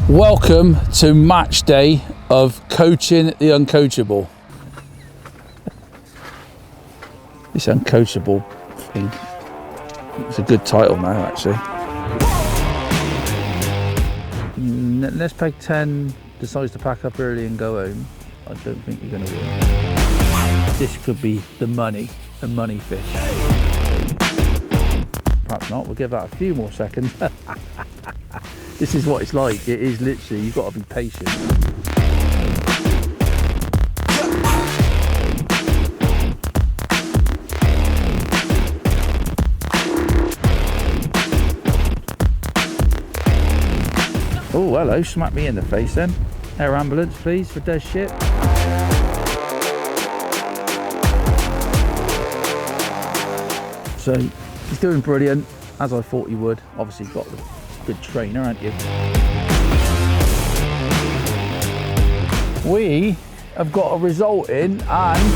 Welcome to match day of coaching the uncoachable. This uncoachable thing, it's a good title now actually. Unless Peg 10 decides to pack up early and go home, I don't think you're going to win. This could be the money fish. Perhaps not, we'll give that a few more seconds. This is what it's like. It is literally, you've got to be patient. Oh, hello, smack me in the face then. Air ambulance, please, for Des Shipp. So, he's doing brilliant, as I thought he would. Obviously, got the good trainer, aren't you? We have got a result in, and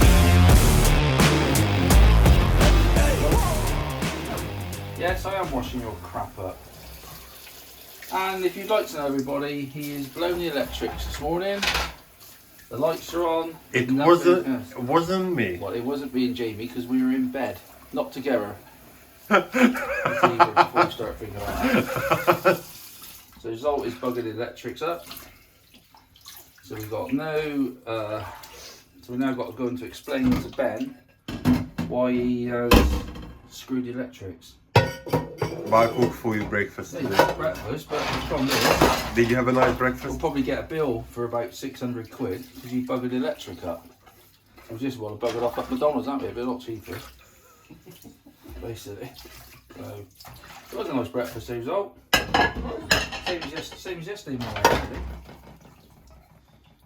yes, I am washing your crap up. And if you'd like to know, everybody, he has blown the electrics this morning. The lights are on. It wasn't me. Well, it wasn't me and Jamie because we were in bed, not together. Before I start thinking about that. So Zsolt is bugging the electrics up. So we've got no. So we now got to go into explain to Ben why he has screwed the electrics. But I cooked for you breakfast Yeah, today. breakfast, but the problem is Did you have a nice we'll breakfast? probably get a bill for about 600 quid because you buggered the electric up. We just want to bugger it off at McDonald's, haven't we? It'd be a lot cheaper. Basically. So it was a nice breakfast, Zsolt. Same as yesterday morning, actually.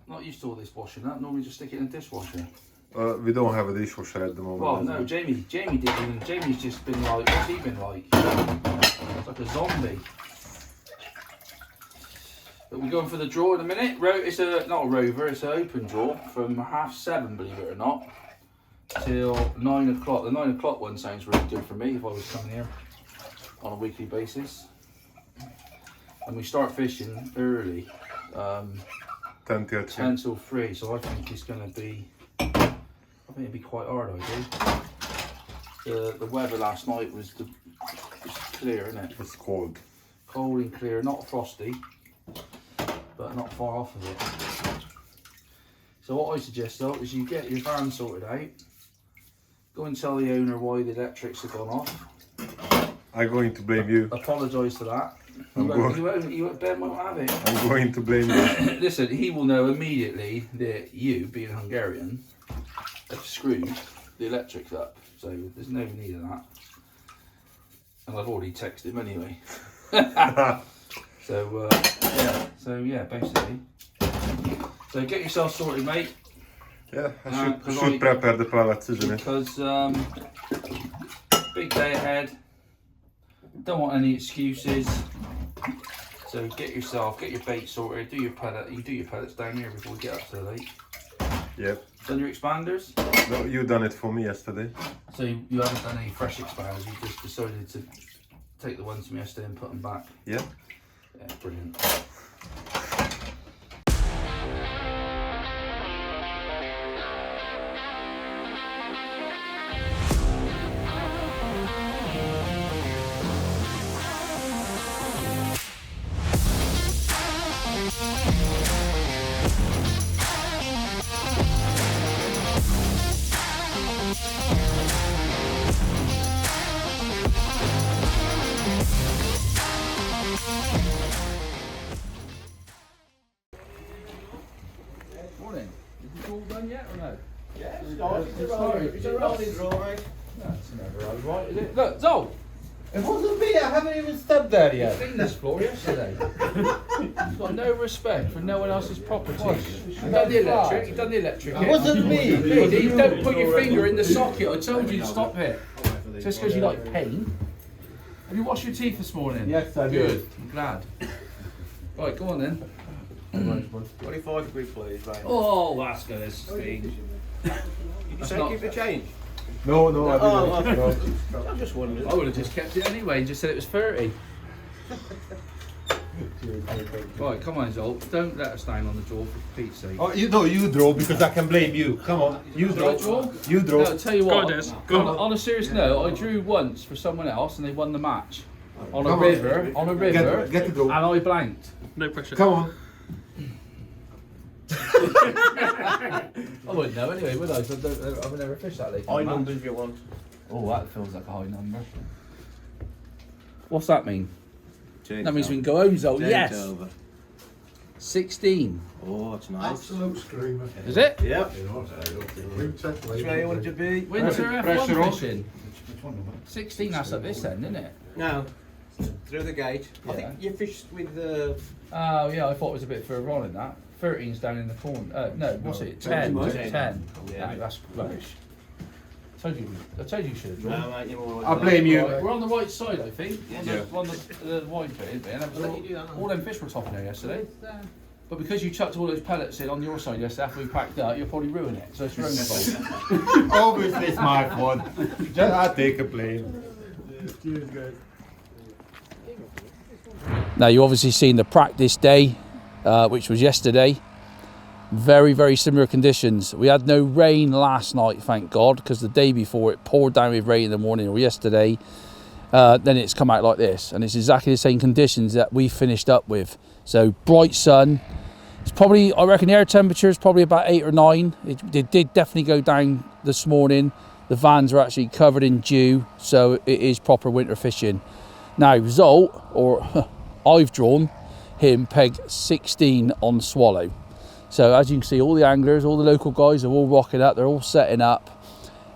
Not used to all this washing up. Normally just stick it in the dishwasher. We don't have a dishwasher at the moment. Well, no, Jamie didn't. And Jamie's just been like, what's he been like? It's like a zombie. But we're going for the draw in a minute. It's not a rover, it's an open draw from 7:30, believe it or not, till 9 o'clock. The 9 o'clock one sounds really good for me if I was coming here on a weekly basis. And we start fishing early, 10 till 10 till 3, so I think it's going to be, it'll be quite hard, I do. The weather last night was clear, isn't it? It's cold. Cold and clear, not frosty, but not far off of it. So what I suggest though is you get your van sorted out, go and tell the owner why the electrics have gone off. I'm going to blame you. Apologise for that. Ben won't have it. I'm going to blame you. Listen, he will know immediately that you, being Hungarian, have screwed the electrics up. So there's no need of that. And I've already texted him anyway. So yeah, basically. So get yourself sorted, mate. Yeah, I should prepare the pallets, isn't it? Because big day ahead. Don't want any excuses. So get your bait sorted, do your pellets down here before we get up to the lake. Yep. Done your expanders? No, you done it for me yesterday. So you haven't done any fresh expanders, you just decided to take the ones from yesterday and put them back? Yeah. Yeah, brilliant. Morning. Is it all done yet or no? Yeah, it's a rolling draw, mate. That's never right, is it? Look, Zsolt! It wasn't me, I haven't even stepped there You yet. cleaned this floor yesterday. You've got no respect for no one else's property. You've done the electric. It wasn't me. Lady, don't put your finger in the socket. I told you to stop it. Just because you like pain. Have you washed your teeth this morning? Yes, I Good. did. I'm glad. Right, go on then. 25 degree, please, mate. Oh, that's good. This thing. You say keep the change? No, I didn't. I'm just wondering. I would have just kept it anyway and just said it was 30. Right, come on, Zsolt. Don't let us down on the draw for Pete's sake. Oh, you draw because I can blame you. Come on, you Did I draw? You draw. No, I'll tell you what. Go on, Des. Go on. On a serious note, I drew once for someone else and they won the match. On a Come on. river, on a river, Get the draw. and I blanked. No pressure. Come on. I wouldn't know anyway, would I? I've never fished that lake. I numbers if you want. Oh, that feels like a high number. What's that mean? That means we can go home, Zsolt. Yes. Over. 16. Oh, it's nice. Absolute screamer. Is it? Yep. That's That's where you wanted to be. Winter Pressure F1 on. fishing. 16, that's at this end, isn't it? No. Through the gate. I Yeah. think you fished with the. Oh, yeah, I thought it was a bit further on in that. 13's down in the corner. No, what's it? 10. Ten. 10. Yeah. No, that's rubbish. I told you should have drawn. No, mate, you're more. I blame you. Right, we're on the right side, I think. Yeah. On the wide bit, isn't it? All them fish were topping there yesterday. But because you chucked all those pellets in on your side yesterday after we packed up, you'll probably ruin it. So it's your own fault. Obviously, it's my fault. Just I take a blame. Cheers, guys. Now you obviously seen the practice day, which was yesterday. Very, very similar conditions. We had no rain last night, thank God, because the day before it poured down with rain in the morning, or yesterday. Then it's come out like this, and it's exactly the same conditions that we finished up with. So bright sun. It's probably, I reckon, the air temperature is probably about 8 or 9. It did definitely go down this morning. The vans are actually covered in dew, so it is proper winter fishing. Now, Zsolt, or I've drawn him peg 16 on Swallow. So as you can see, all the anglers, all the local guys are all rocking up. They're all setting up.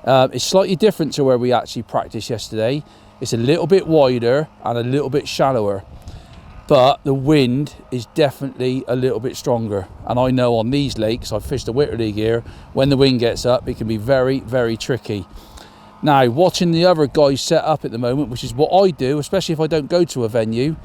It's slightly different to where we actually practiced yesterday. It's a little bit wider and a little bit shallower. But the wind is definitely a little bit stronger. And I know on these lakes, I've fished the Winter League here, when the wind gets up, it can be very, very tricky. Now, watching the other guys set up at the moment, which is what I do, especially if I don't go to a venue,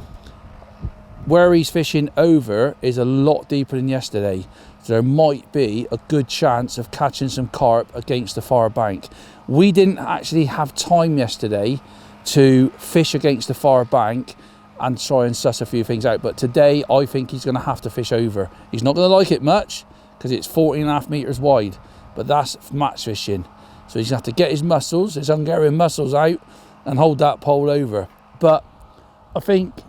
where he's fishing over is a lot deeper than yesterday. So there might be a good chance of catching some carp against the far bank. We didn't actually have time yesterday to fish against the far bank and try and suss a few things out. But today, I think he's going to have to fish over. He's not going to like it much because it's 14.5 metres wide, but that's match fishing. So he's going to have to get his muscles, his Hungarian muscles out and hold that pole over. But I think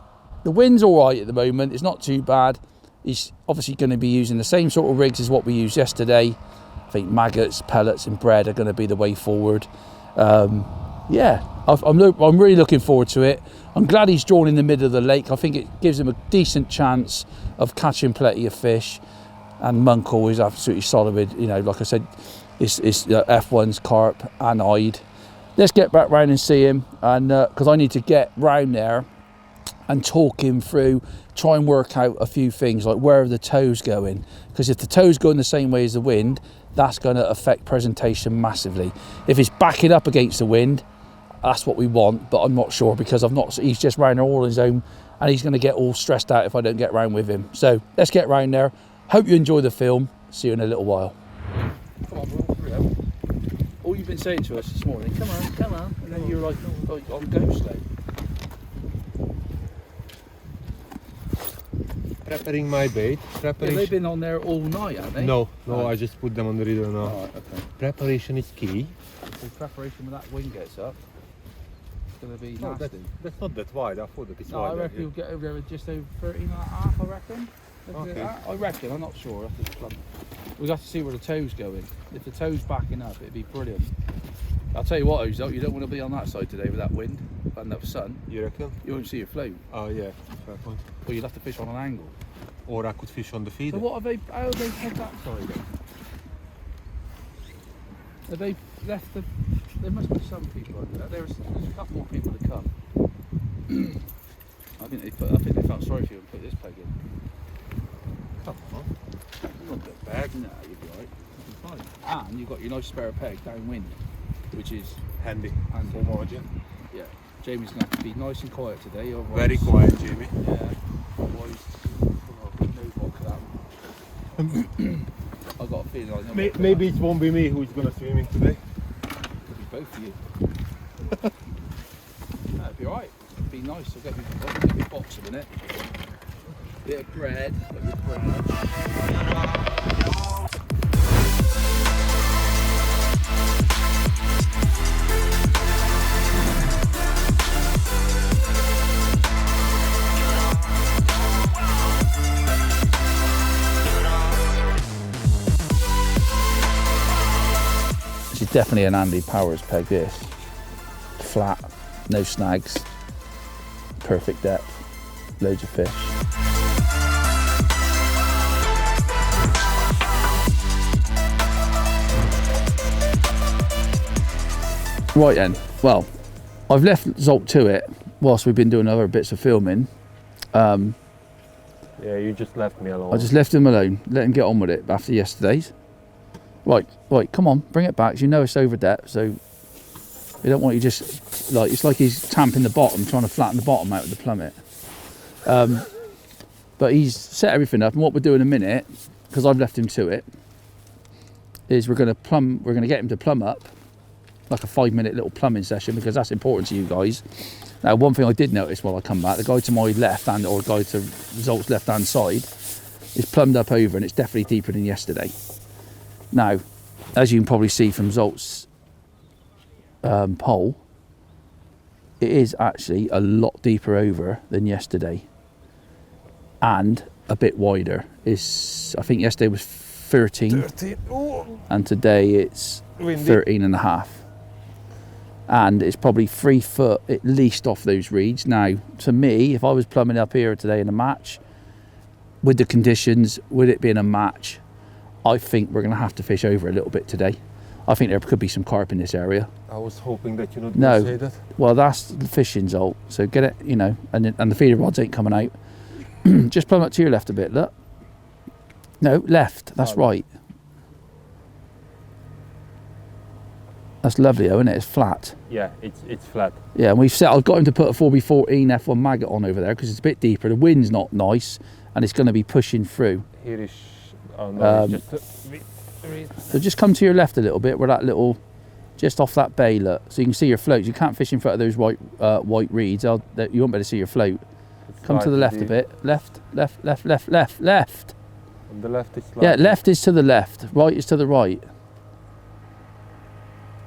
the wind's all right at the moment. It's not too bad. He's obviously going to be using the same sort of rigs as what we used yesterday. I think maggots, pellets and bread are going to be the way forward. Yeah, I'm really looking forward to it. I'm glad he's drawn in the middle of the lake. I think it gives him a decent chance of catching plenty of fish. And Munkle is absolutely solid. You know, like I said, it's F1's carp and Ide. Let's get back round and see him, and because I need to get round there and talk him through, try and work out a few things like where are the toes going, because if the toes going the same way as the wind, that's going to affect presentation massively. If it's backing up against the wind, that's what we want, but I'm not sure because he's just round there all on his own and he's going to get all stressed out if I don't get round with him. So let's get round there. Hope you enjoy the film. See you in a little while. Come on, bro. All you've been saying to us this morning, come on. And then you're like on ghost day. Preparing my bait. Yeah, they've been on there all night, haven't they? No, Oh. I just put them on the reader now. Alright, okay. Preparation is key. So preparation when that wind gets up, it's going to be No, nasty. that's not that wide. I thought that it's No, I wide. reckon you'll get over there with just over 13.5, I reckon. Okay. I reckon, I'm not sure. We'll have to see where the toe's going. If the toe's backing up, it'd be brilliant. I'll tell you what, Zsolt, you don't want to be on that side today with that wind and that sun. You reckon? You won't see your float. Oh yeah, fair point. Or you'll have to fish on an angle. Or I could fish on the feeder. So how have they had that side then? Have they left the... There must be some people over there. There's a couple more people to come. I think they felt sorry for you and put this peg in. Come on. Not that bad. No, you'll be alright. You'll be fine. And you've got your nice spare peg downwind, which is Handy. handy. For margin. Yeah. Jamie's going to have to be nice and quiet today. Otherwise, Very quiet, Jamie. Yeah. Otherwise, no box that. I've got a feeling I know. Maybe it won't be me who's gonna swimming today. Could be both of you. That'd be alright. It'd be nice. I'll get me a box in a minute. bit of bread. With bread. This is definitely an Andy Powers peg, this. Flat, no snags, perfect depth, loads of fish. Right then, well, I've left Zsolt to it whilst we've been doing other bits of filming. Yeah, you just left me alone. I just left him alone, let him get on with it after yesterday's. Right, come on, bring it back. You know it's over depth, so we don't want you just, like, it's like he's tamping the bottom, trying to flatten the bottom out of the plummet. But he's set everything up, and what we'll do in a minute, because I've left him to it, is we're going to get him to plumb up, like a 5-minute little plumbing session, because that's important to you guys. Now, one thing I did notice while I come back, the guy to my left hand, or the guy to Zsolt's left hand side, is plumbed up over, and it's definitely deeper than yesterday. Now, as you can probably see from Zsolt's pole, it is actually a lot deeper over than yesterday, and a bit wider. I think yesterday was 13. And today it's 13 and a half. And it's probably 3 foot at least off those reeds. Now, to me, if I was plumbing up here today in a match, with the conditions, with it being a match, I think we're going to have to fish over a little bit today. I think there could be some carp in this area. I was hoping that you would say that. Well, that's the fishing, Zsolt. So get it, you know, and the feeder rods ain't coming out. Just plumb up to your left a bit, look. No, left, that's right. That's lovely though, isn't it? It's flat. Yeah, it's flat. Yeah, and I've got him to put a 4x14 F1 maggot on over there because it's a bit deeper. The wind's not nice and it's going to be pushing through. Here is, oh no, it's just so just come to your left a little bit where that little, just off that bay, look. So you can see your floats. You can't fish in front of those white reeds. You won't be able to see your float. Come to the left a bit. Left. On the left is slightly. Yeah, left is to the left. Right is to the right.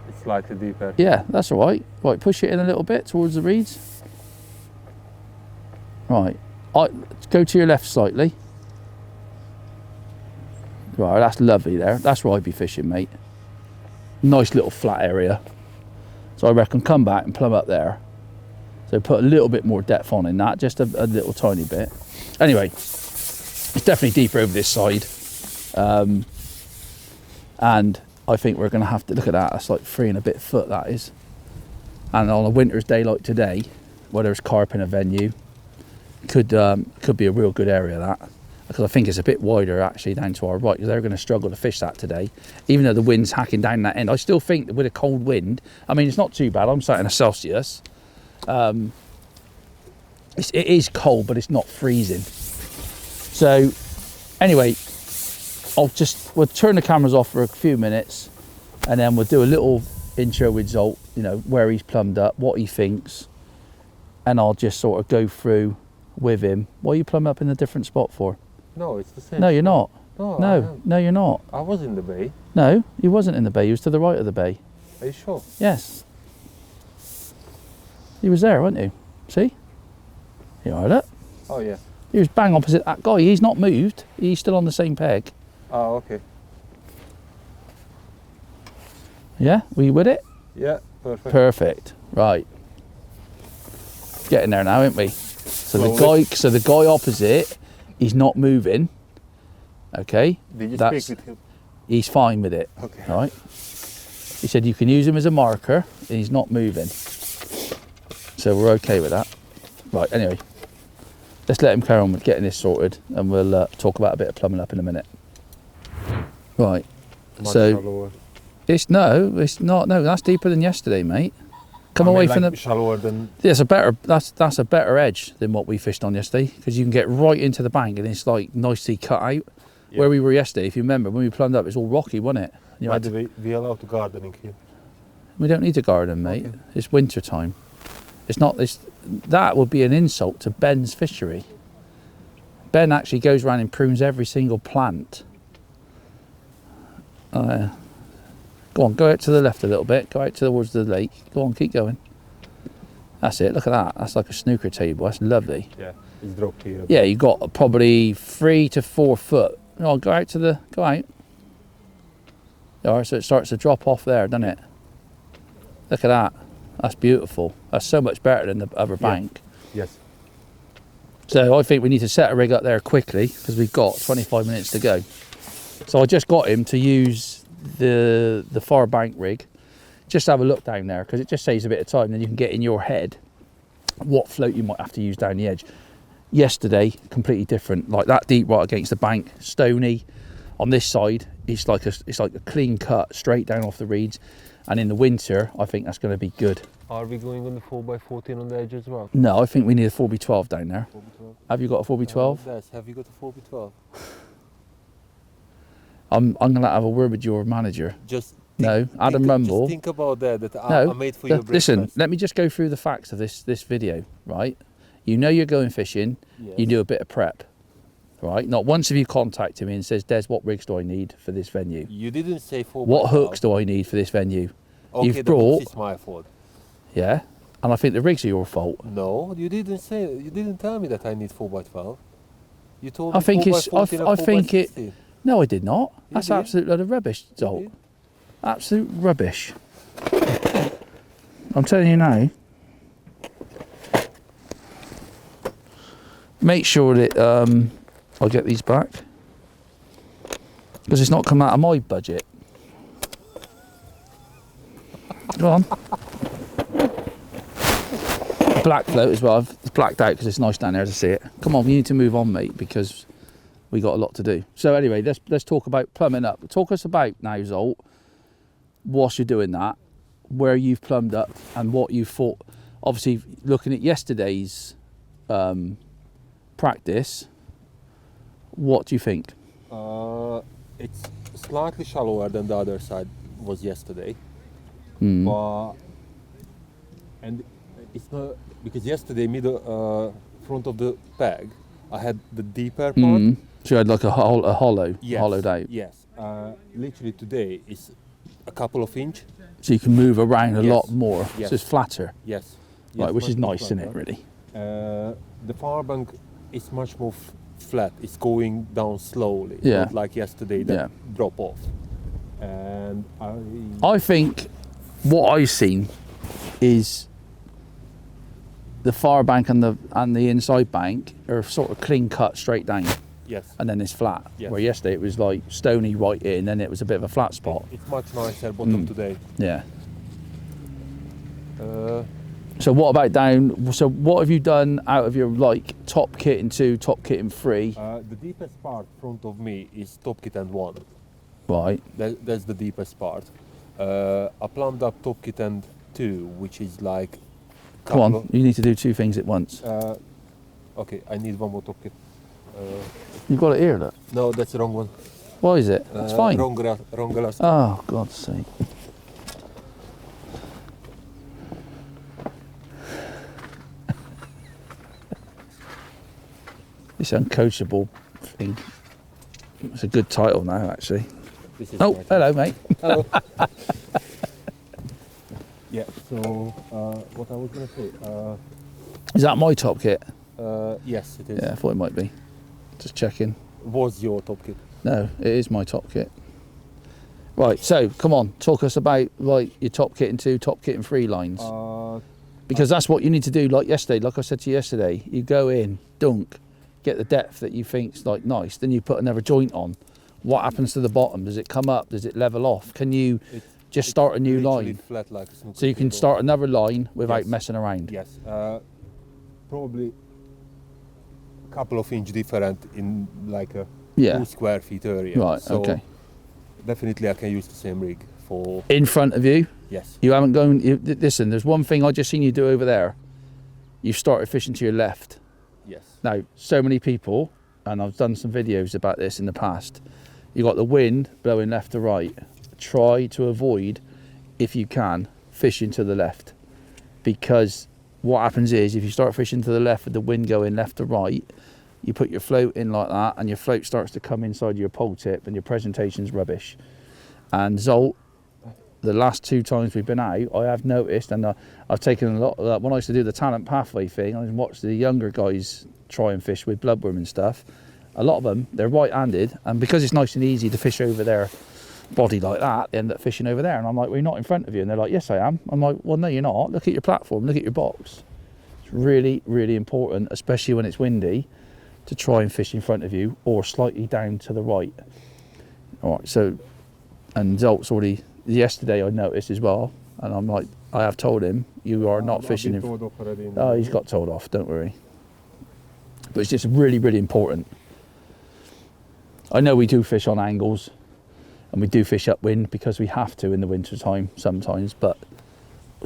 It's slightly deeper. Yeah, that's all right. Right, push it in a little bit towards the reeds. Right. Go to your left slightly. Right, that's lovely there. That's where I'd be fishing, mate. Nice little flat area. So I reckon come back and plumb up there. So put a little bit more depth on in that, just a little tiny bit. Anyway, it's definitely deeper over this side. And I think we're going to have to, look at that, that's like 3 and a bit foot, that is. And on a winter's day like today, where there's carp in a venue, could be a real good area, that. Because I think it's a bit wider actually down to our right, because they're going to struggle to fish that today. Even though the wind's hacking down that end, I still think that with a cold wind, I mean, it's not too bad. I'm sat in a Celsius. It is cold, but it's not freezing. So anyway, we'll turn the cameras off for a few minutes, and then we'll do a little intro with Zsolt, you know, where he's plumbed up, what he thinks, and I'll just sort of go through with him. What are you plumbing up in a different spot for? No, it's the same. No, you're not. No, No, you're not. I was in the bay. No, he wasn't in the bay. He was to the right of the bay. Are you sure? Yes. He was there, weren't you? See? You heard it? Oh yeah. He was bang opposite that guy. He's not moved. He's still on the same peg. Oh, okay. Yeah? Were you with it? Yeah, perfect. Perfect. Right. Getting there now, aren't we? So the guy opposite, he's not moving. Okay? Did you speak with him? He's fine with it. Okay. Right? He said you can use him as a marker and he's not moving. So we're okay with that. Right, anyway. Let's let him carry on with getting this sorted and we'll talk about a bit of plumbing up in a minute. Right. Much so shallower. it's not, no, that's deeper than yesterday, mate. Come away from the shallower than. Yeah, that's a better edge than what we fished on yesterday, because you can get right into the bank and it's like nicely cut out. Yeah. Where we were yesterday, if you remember, when we plumbed up, it's all rocky, wasn't it? By the way, we allowed to gardening here. We don't need to garden, mate. Okay. It's winter time. It's not this. That would be an insult to Ben's fishery. Ben actually goes around and prunes every single plant. Go on, go out to the left a little bit. Go out towards the lake. Go on, keep going. That's it. Look at that. That's like a snooker table. That's lovely. Yeah, it's dropped here. Yeah, you've got probably 3 to 4 foot. No, go out. Go out. All right, so it starts to drop off there, doesn't it? Look at that. That's beautiful. That's so much better than the other bank. Yes. So I think we need to set a rig up there quickly because we've got 25 minutes to go. So I just got him to use the far bank rig. Just have a look down there because it just saves a bit of time. Then you can get in your head what float you might have to use down the edge. Yesterday, completely different. Like that deep right against the bank, stony. On this side, it's like a clean cut straight down off the reeds. And in the winter, I think that's going to be good. Are we going on the 4x14 on the edge as well? No, I think we need a 4x12 down there. 4x12. Have you got a 4x12? Yes, have you got a 4x12? I'm going to have a word with your manager. Just No, Adam Rumble. Just think about that No, I made for you listen, let me just go through the facts of this video, right? You know you're going fishing, Yes. you do a bit of prep, right? Not once have you contacted me and says, Des, what rigs do I need for this venue? You didn't say 4x12. What hooks do I need for this venue? Okay, You've the brought, hooks is my fault. yeah, and I think the rigs are your fault. No, you didn't say. You didn't tell me that I need 4x12. You told me I think 4x14 and I think it, 4x16. no I did not. You That's did. absolute load of rubbish, You Zsolt. did. Absolute rubbish. I'm telling you now. Make sure that I'll get these back because it's not come out of my budget. Go on. Black float as well. I've blacked out because it's nice down there to see it. Come on, we need to move on, mate, because we got a lot to do. So anyway, let's talk about plumbing up. Talk us about now, Zsolt, whilst you're doing that, where you've plumbed up and what you thought. Obviously, looking at yesterday's practice, what do you think? It's slightly shallower than the other side was yesterday, Mm. but and it's not because yesterday front of the peg I had the deeper part. Mm. So you had like a hollow, Yes, hollowed out. Yes. Literally today is a couple of inch. So you can move around a Yes. lot more. Yes. So it's flatter, Yes. right? Which is much more nice, isn't it? flatter. Really. The far bank is much more flat. It's going down slowly. Yeah. Not like yesterday that Yeah. drop off. And I think what I've seen is the far bank and the inside bank are sort of clean cut straight down, yes. and then it's flat. Yes. Where yesterday it was like stony right in, then it was a bit of a flat spot. It's much nicer bottom today. Yeah. Uh, So what about down? So what have you done out of your like top kit and 2, top kit and 3? the deepest part front of me is top kit and 1. Right. That's the deepest part. I plumbed up top kit and 2, which is like. Come on, you need to do 2 things at once. Okay, I need one more top kit. You've got it here, look. No, that's the wrong one. Why is it? It's fine. Wrong glass. Oh, God's sake. This Un-coachable thing. It's a good title now, actually. This is Oh, my- hello, mate. Hello. Yeah. So what I was gonna say. Is that my top kit? Yes, it is. Yeah, I thought it might be. Just checking. Was your top kit? No, it is my top kit. Right, so come on, talk us about like your top kit and 2, top kit and 3 lines. Because that's what you need to do. Like yesterday, like I said to you yesterday, you go in, dunk, get the depth that you think's like nice, then you put another joint on. What happens to the bottom? Does it come up? Does it level off? Can you just start a new literally line? Flat like a snooker So you can table. start another line without Yes. messing around. Yes. Probably a couple of inch different in like a Yeah. 2 square feet area. Right, So okay. definitely I can use the same rig for. In front of you, Yes. you haven't gone. Listen, there's one thing I just seen you do over there. You've started fishing to your left. Yes. Now, so many people, and I've done some videos about this in the past, you got the wind blowing left to right. Try to avoid, if you can, fishing to the left. Because what happens is, if you start fishing to the left with the wind going left to right, You put your float in like that, and your float starts to come inside your pole tip, and your presentation's rubbish. And Zsolt, the last 2 times we've been out, I have noticed, and I've taken a lot of that. When I used to do the talent pathway thing, I watched the younger guys try and fish with bloodworm and stuff. A lot of them, they're right-handed, and because it's nice and easy to fish over their body like that, they end up fishing over there. And I'm like, well, you're not in front of you. And they're like, yes, I am. I'm like, well, no, you're not. Look at your platform. Look at your box. It's really, really important, especially when it's windy, to try and fish in front of you or slightly down to the right. All right, so, and Zolt's already, yesterday I noticed as well, and I'm like, I have told him, you are not fishing in. Oh, he's got told off, don't worry. But it's just really, really important. I know we do fish on angles, and we do fish upwind because we have to in the winter time sometimes, but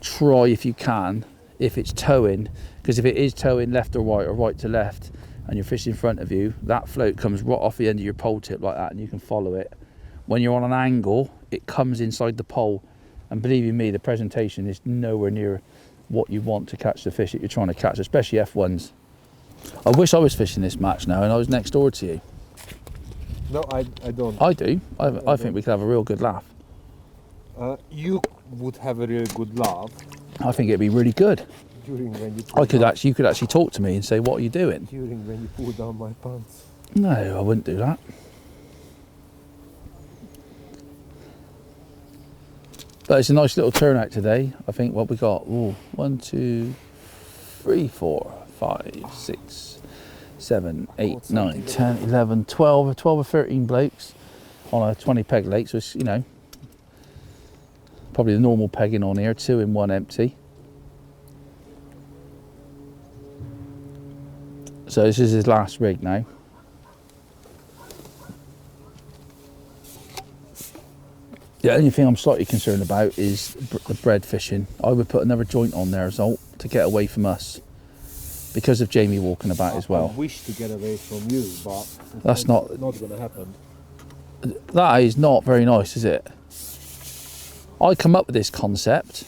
try if you can, if it's towing, because if it is towing left or right to left, and you're fishing in front of you, that float comes right off the end of your pole tip like that, and you can follow it. When you're on an angle, it comes inside the pole, and believe you me, the presentation is nowhere near what you want to catch the fish that you're trying to catch, especially F1s. I wish I was fishing this match now and I was next door to you. No, I don't. I do. I think we could have a real good laugh. You would have a really good laugh I think it'd be really good. during when you. You could actually talk to me and say, what are you doing? During when you pull down my pants. No, I wouldn't do that. But it's a nice little turnout today. I think what we got, 1, 2, 3, 4, 5, 6, 7, 8, 9, 10, 11, 12 or 13 blokes on a 20 peg lake. So it's, you know, probably the normal pegging on here, 2 in 1 empty. So this is his last rig now. The only thing I'm slightly concerned about is the bread fishing. I would put another joint on there, Zsolt, to get away from us, because of Jamie walking about as well. I wish to get away from you, but That's not going to happen. That is not very nice, is it? I come up with this concept.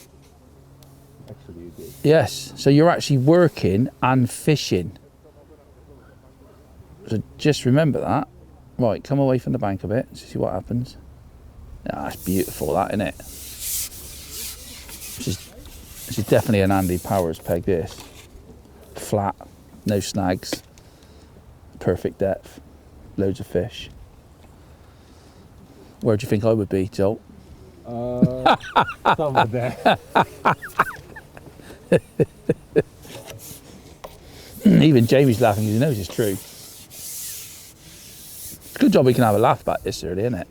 Actually, you did. Yes, so you're actually working and fishing. So just remember that. Right, come away from the bank a bit, see what happens. Ah, that's beautiful, that, isn't it? This is definitely an Andy Powers peg, this. Flat, no snags, perfect depth, loads of fish. Where do you think I would be, Zsolt? Somewhere there. Even Jamie's laughing because he knows it's true. It's a good job we can have a laugh about this early, isn't it?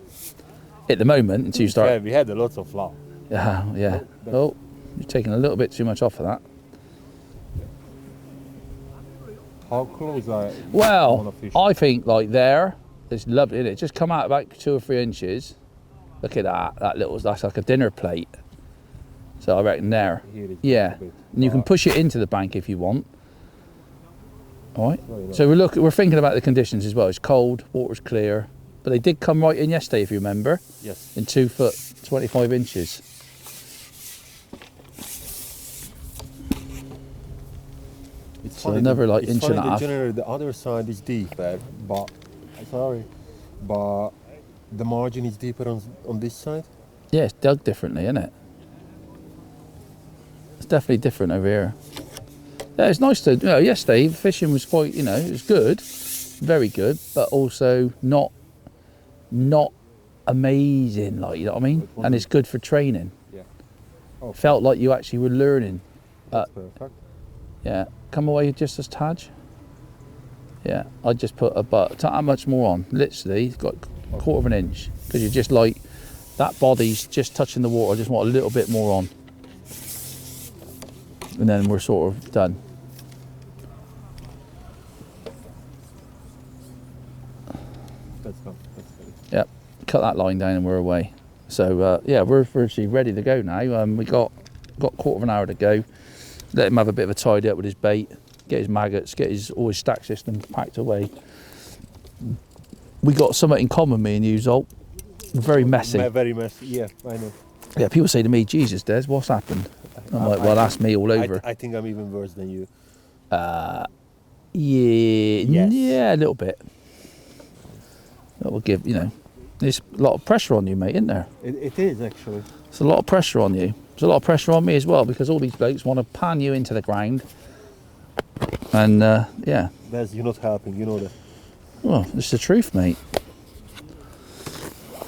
At the moment, until you start. Yeah, we had a lot of laugh. Yeah. Oh, you're taking a little bit too much off of that. How close are Well, I think like there, it's lovely, isn't it? Just come out about 2 or 3 inches. Look at that. That's like a dinner plate. So I reckon there. Yeah. And you can push it into the bank if you want. All right. So we're thinking about the conditions as well. It's cold, water's clear, but they did come right in yesterday, if you remember. Yes. In 2 foot 25 inches. It's So another like it's inch funny and a half. Generally, the other side is deeper, but the margin is deeper on this side. Yeah, it's dug differently, isn't it? It's definitely different over here. Yeah, it's nice to, yesterday fishing was quite, it was good, very good, but also not amazing, like, you know what I mean? And it's good for training. Yeah. Oh, Felt like you actually were learning. that's perfect. Yeah, come away just as Taj. Yeah, I just put how much more on? Literally, it's got a 1/4 of an inch, because you're just like, that body's just touching the water. I just want a little bit more on. And then we're sort of done. That's good. Yep, cut that line down and we're away. So yeah, we're virtually ready to go now. We got 1/4 of an hour to go. Let him have a bit of a tidy up with his bait, get his maggots, get all his stack system packed away. We got something in common, me and you, Zsolt. Very messy. Very messy, yeah, I know. Yeah, people say to me, Jesus, Des, what's happened? I'm like, well, that's me all over. I think I'm even worse than you. Yeah, Yes. yeah, a little bit. That will give, you know, there's a lot of pressure on you, mate, isn't there? It is actually. There's a lot of pressure on you. There's a lot of pressure on me as well because all these blokes want to pan you into the ground. And yeah, Des, you're not helping, you know that. well, it's the truth, mate.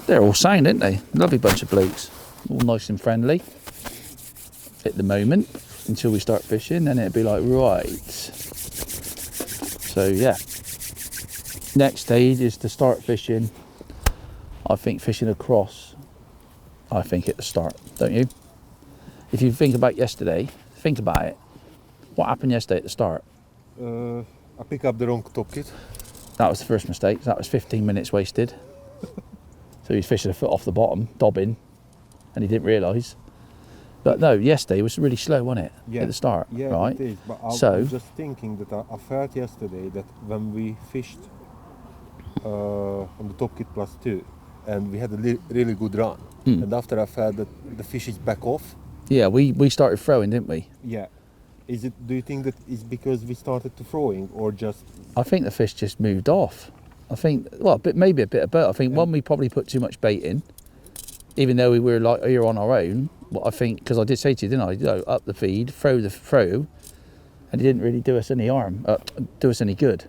They're all sound, aren't they? Lovely bunch of blokes, all nice and friendly at the moment until we start fishing. Then it'd be like, right. So yeah, next stage is to start fishing. I think fishing across. I think at the start, don't you? If you think about yesterday, think about it. What happened yesterday at the start? I pick up the wrong top kit. That was the first mistake. That was 15 minutes wasted. So he's fishing a foot off the bottom, dobbing, and he didn't realise. But no, yesterday was really slow, wasn't it? Yeah. At the start, Yeah, right? it is. But I So- was just thinking that I felt yesterday that when we fished on the top kit +2, and we had a really good run, and after I felt that the fish is back off. Yeah, we started throwing, didn't we? Yeah. Is it? Do you think that is because we started to throwing, or just? I think the fish just moved off. I think, well, maybe a bit of both. I think one, we probably put too much bait in, even though we were like here on our own. But I think, because I did say to you, didn't I? You know, up the feed, throw, and it didn't really do us any harm, do us any good.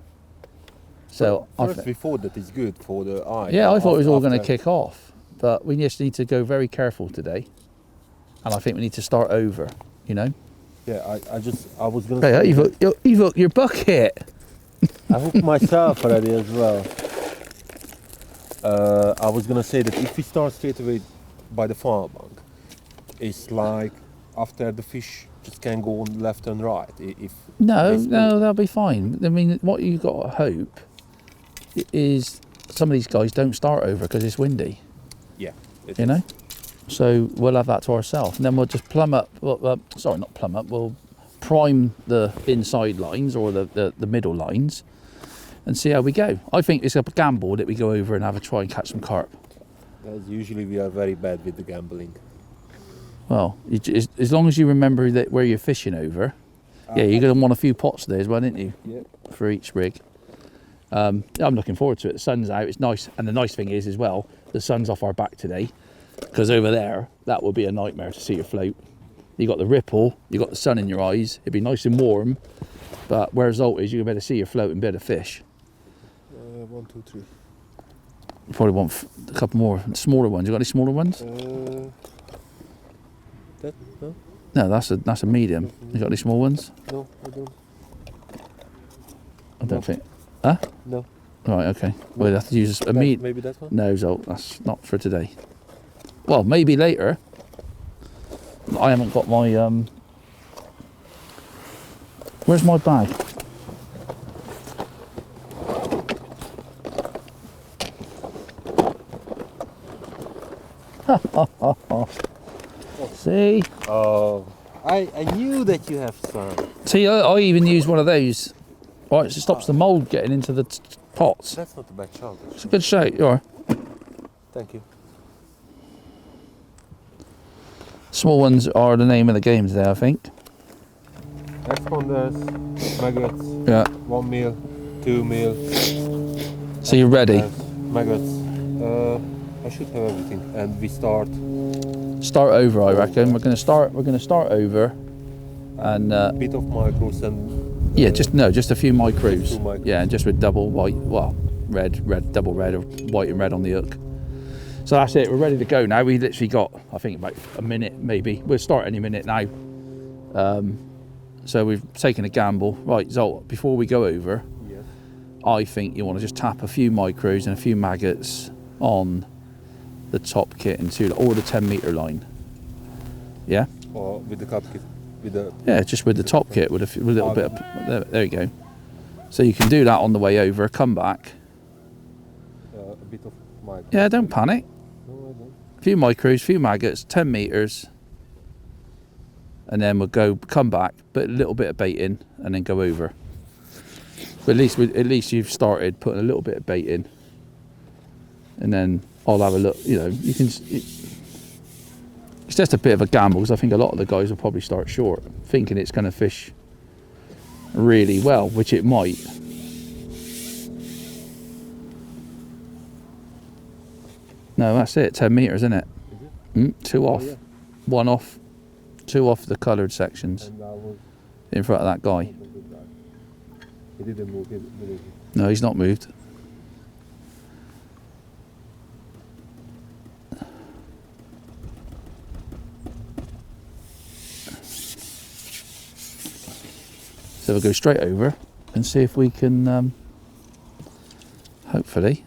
So First we thought that it's good for the eye. yeah, I thought it was all going to after- kick off, but we just need to go very careful today, and I think we need to start over. You know. Yeah, I was gonna. Hey, say you've hooked your bucket. I hooked myself already as well. I was gonna say that if we start straight away by the farm bank, it's like after the fish just can go on left and right. If No, it's- no, that'll be fine. I mean, what you got to hope is some of these guys don't start over because it's windy. Yeah, it You is. know. So we'll have that to ourselves, and then we'll just plumb up. Well, sorry, not plumb up. We'll prime the inside lines or the middle lines, and see how we go. I think it's a gamble that we go over and have a try and catch some carp. As usually we are very bad with the gambling. Well, as long as you remember that where you're fishing over. Yeah, you're going to want a few pots there as well, didn't you? Yeah. For each rig. I'm looking forward to it. The sun's out. It's nice, and the nice thing is as well, the sun's off our back today. Because over there, that would be a nightmare to see your float. You got the ripple, you got the sun in your eyes. It'd be nice and warm, but where Zsolt is, you can better see your float and better fish. 1, 2, 3. You probably want a couple more smaller ones. You got any smaller ones? That no, No, that's a medium. You got any small ones? no, I don't. I don't think. No. Right, okay. We'll have to use a medium. Maybe that one. No, Zsolt, that's not for today. Well, maybe later. I haven't got my where's my bag? See? Oh, I knew that you have some. See, I even use one of those. Right, so it stops the mould getting into the pots. That's not a bad shout. It's a good shout, you are. Thank you. Small ones are the name of the game today, I think. Next one there's maggots, Yeah. 1 meal, 2 meal. So you're ready. Maggots. I should have everything, and we start. Start over, I reckon. We're gonna start over, and Bit of micros and yeah, just a few micros. Two micros. Yeah, just with double white, well, red, double red, or white and red on the hook. So that's it. We're ready to go now. We literally got, I think, about a minute maybe. We'll start any minute now. So we've taken a gamble. Right, Zsolt, before we go over, yes. I think you want to just tap a few micros and a few maggots on the top kit or the 10-meter line. Yeah. Or with the cup kit, with the. Yeah, just with the top kit, with a little bit of, there you go. So you can do that on the way over, come back. A bit of micro. Yeah, don't panic. No, I don't. A few micros, a few maggots, 10 metres. And then we'll come back, put a little bit of bait in, and then go over. But at least you've started putting a little bit of bait in. And then I'll have a look, you know, you can... It's just a bit of a gamble, because I think a lot of the guys will probably start short, thinking it's going to fish really well, which it might. No, that's it, 10 metres, isn't it? Two off. yeah. One off, two off the coloured sections And that was in front of that guy. he didn't move, did he? No, he's not moved. So we'll go straight over and see if we can, hopefully,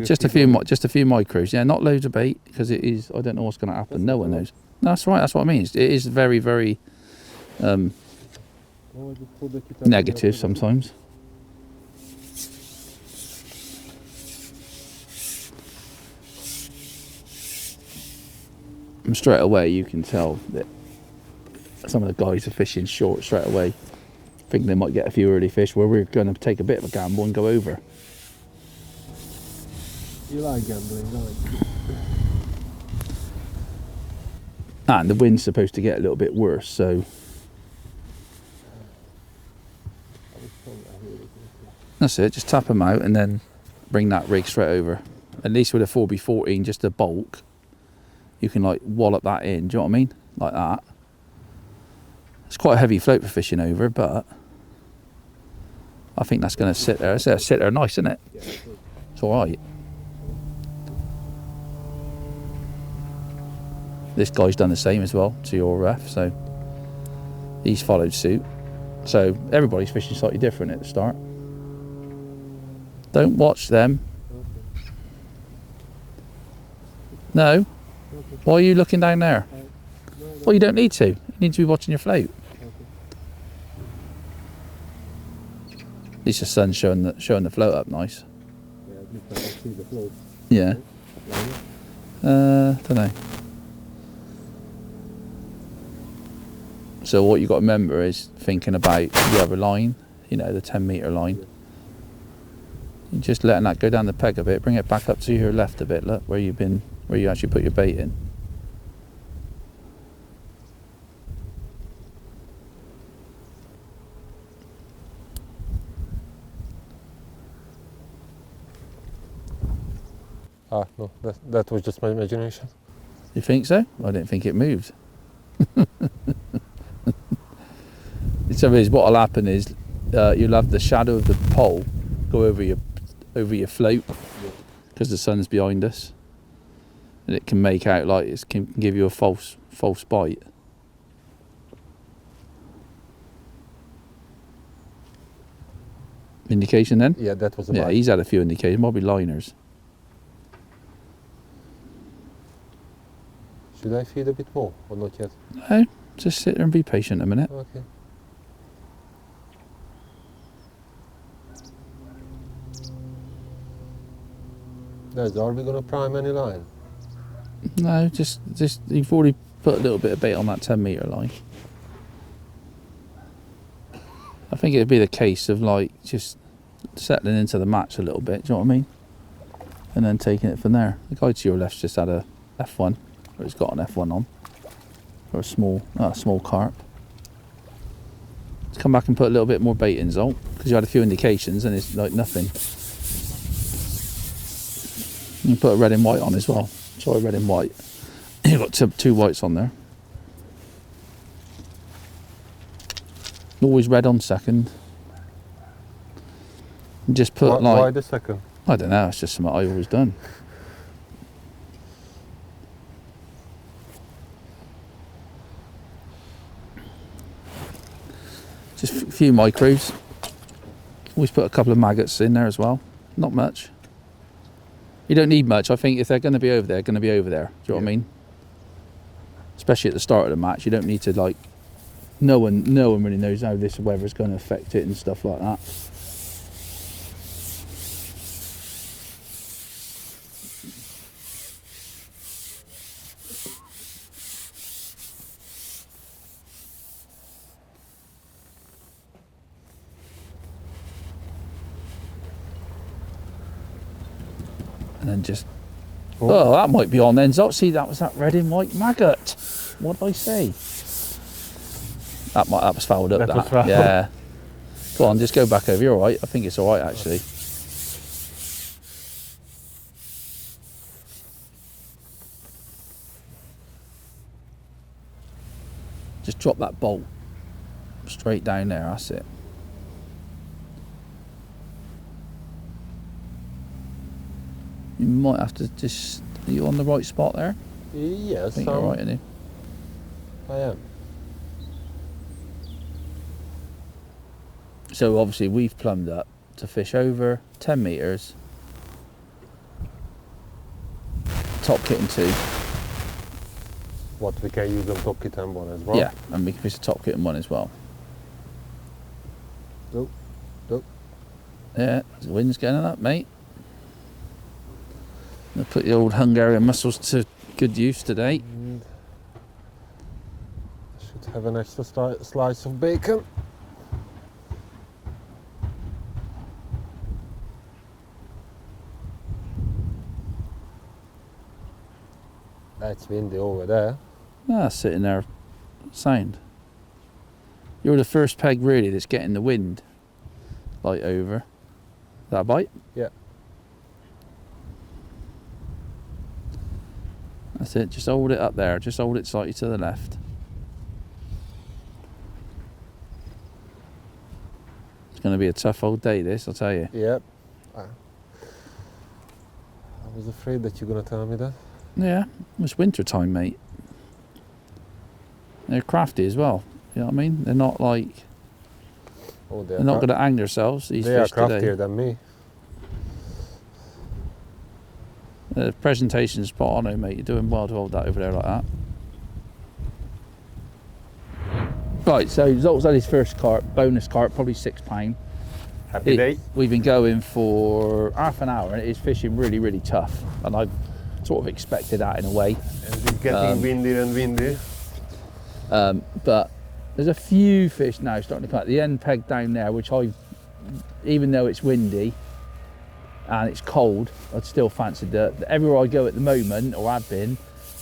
just a few micros. Yeah, not loads of bait because it is. I don't know what's going to happen. No one knows. No, that's right. That's what I mean. It is very, very negative sometimes. And straight away you can tell that some of the guys are fishing short straight away. Think they might get a few early fish where we're going to take a bit of a gamble and go over. You like gambling, don't you? And the wind's supposed to get a little bit worse, so that's it. Just tap them out and then bring that rig straight over. At least with a 4x14, just a bulk, you can like wallop that in. Do you know what I mean? Like that. It's quite a heavy float for fishing over, but I think that's going to sit there. It's going to sit there nice, isn't it? Yeah, It's all right. This guy's done the same as well to your ref, so he's followed suit. So everybody's fishing slightly different at the start. Don't watch them. No. Why are you looking down there? Well, you don't need to. You need to be watching your float. At least the sun's showing the float up nice. yeah, at least I can see the float. Yeah. Don't know. So what you got to remember is thinking about the other line, you know, the 10 metre line. And just letting that go down the peg a bit, bring it back up to your left a bit, look, where you actually put your bait in. Ah, no, that was just my imagination. You think so? I didn't think it moved. So what will happen is you'll have the shadow of the pole go over your float because the sun's behind us, and it can make out like it can give you a false bite. Indication then? Yeah, that was a Yeah, bite. he's had a few indications, might be liners. Should I feed a bit more or not yet? No, just sit there and be patient a minute. Okay. Des, are we gonna prime any line? No, just you've already put a little bit of bait on that 10 metre line. I think it'd be the case of like just settling into the match a little bit, do you know what I mean? And then taking it from there. The guy to your left's just had a F1, or he's got an F1 on, or a small carp. Let's come back and put a little bit more bait in, Zsolt, because you had a few indications and it's like nothing. You can put a red and white on as well. Try red and white. You've got two whites on there. Always red on second. And just put Why the second? I don't know, it's just something I've always done. Just a few micros. Always put a couple of maggots in there as well. Not much. You don't need much. I think if they're going to be over there, they're going to be over there. Do you know what I mean? Especially at the start of the match, you don't need to like. No one really knows how this weather is going to affect it and stuff like that. And then just, oh, that might be on then. Zsolt, see, that was that red and white maggot. What did I say? That was fouled up. That was fouled. Yeah. Go on, just go back over. You're all right. I think it's all right, actually. Just drop that bolt straight down there. That's it. You might have to just... Are you on the right spot there? Yes, I think you're right, isn't I am. So obviously we've plumbed up to fish over 10 metres. Top kit and 2. What we can use on top kit and 1 as well? Yeah, and we can fish the top kit and 1 as well. Nope. Nope. Yeah, the wind's getting up, mate. I'll put the old Hungarian muscles to good use today. And I should have an extra slice of bacon. That's windy over there. Ah, sitting there, sound. You're the first peg really that's getting the wind, like over. That a bite? Yeah. That's it, just hold it up there, just hold it slightly to the left. It's going to be a tough old day this, I'll tell you. Yep. I was afraid that you're going to tell me that. Yeah, it's winter time, mate. They're crafty as well, you know what I mean? They're not like, Oh, they're not going to hang themselves, these they are fish today. craftier than me. The presentation's spot on, though, mate. You're doing well to hold that over there like that. Right, so Zolt's had his first carp, bonus carp, probably £6. Happy day. We've been going for half an hour and it is fishing really, really tough. And I sort of expected that in a way. And it's getting windier and windy. But there's a few fish now starting to come out. The end peg down there, which even though it's windy and it's cold, I'd still fancy that. Everywhere I go at the moment, or have been,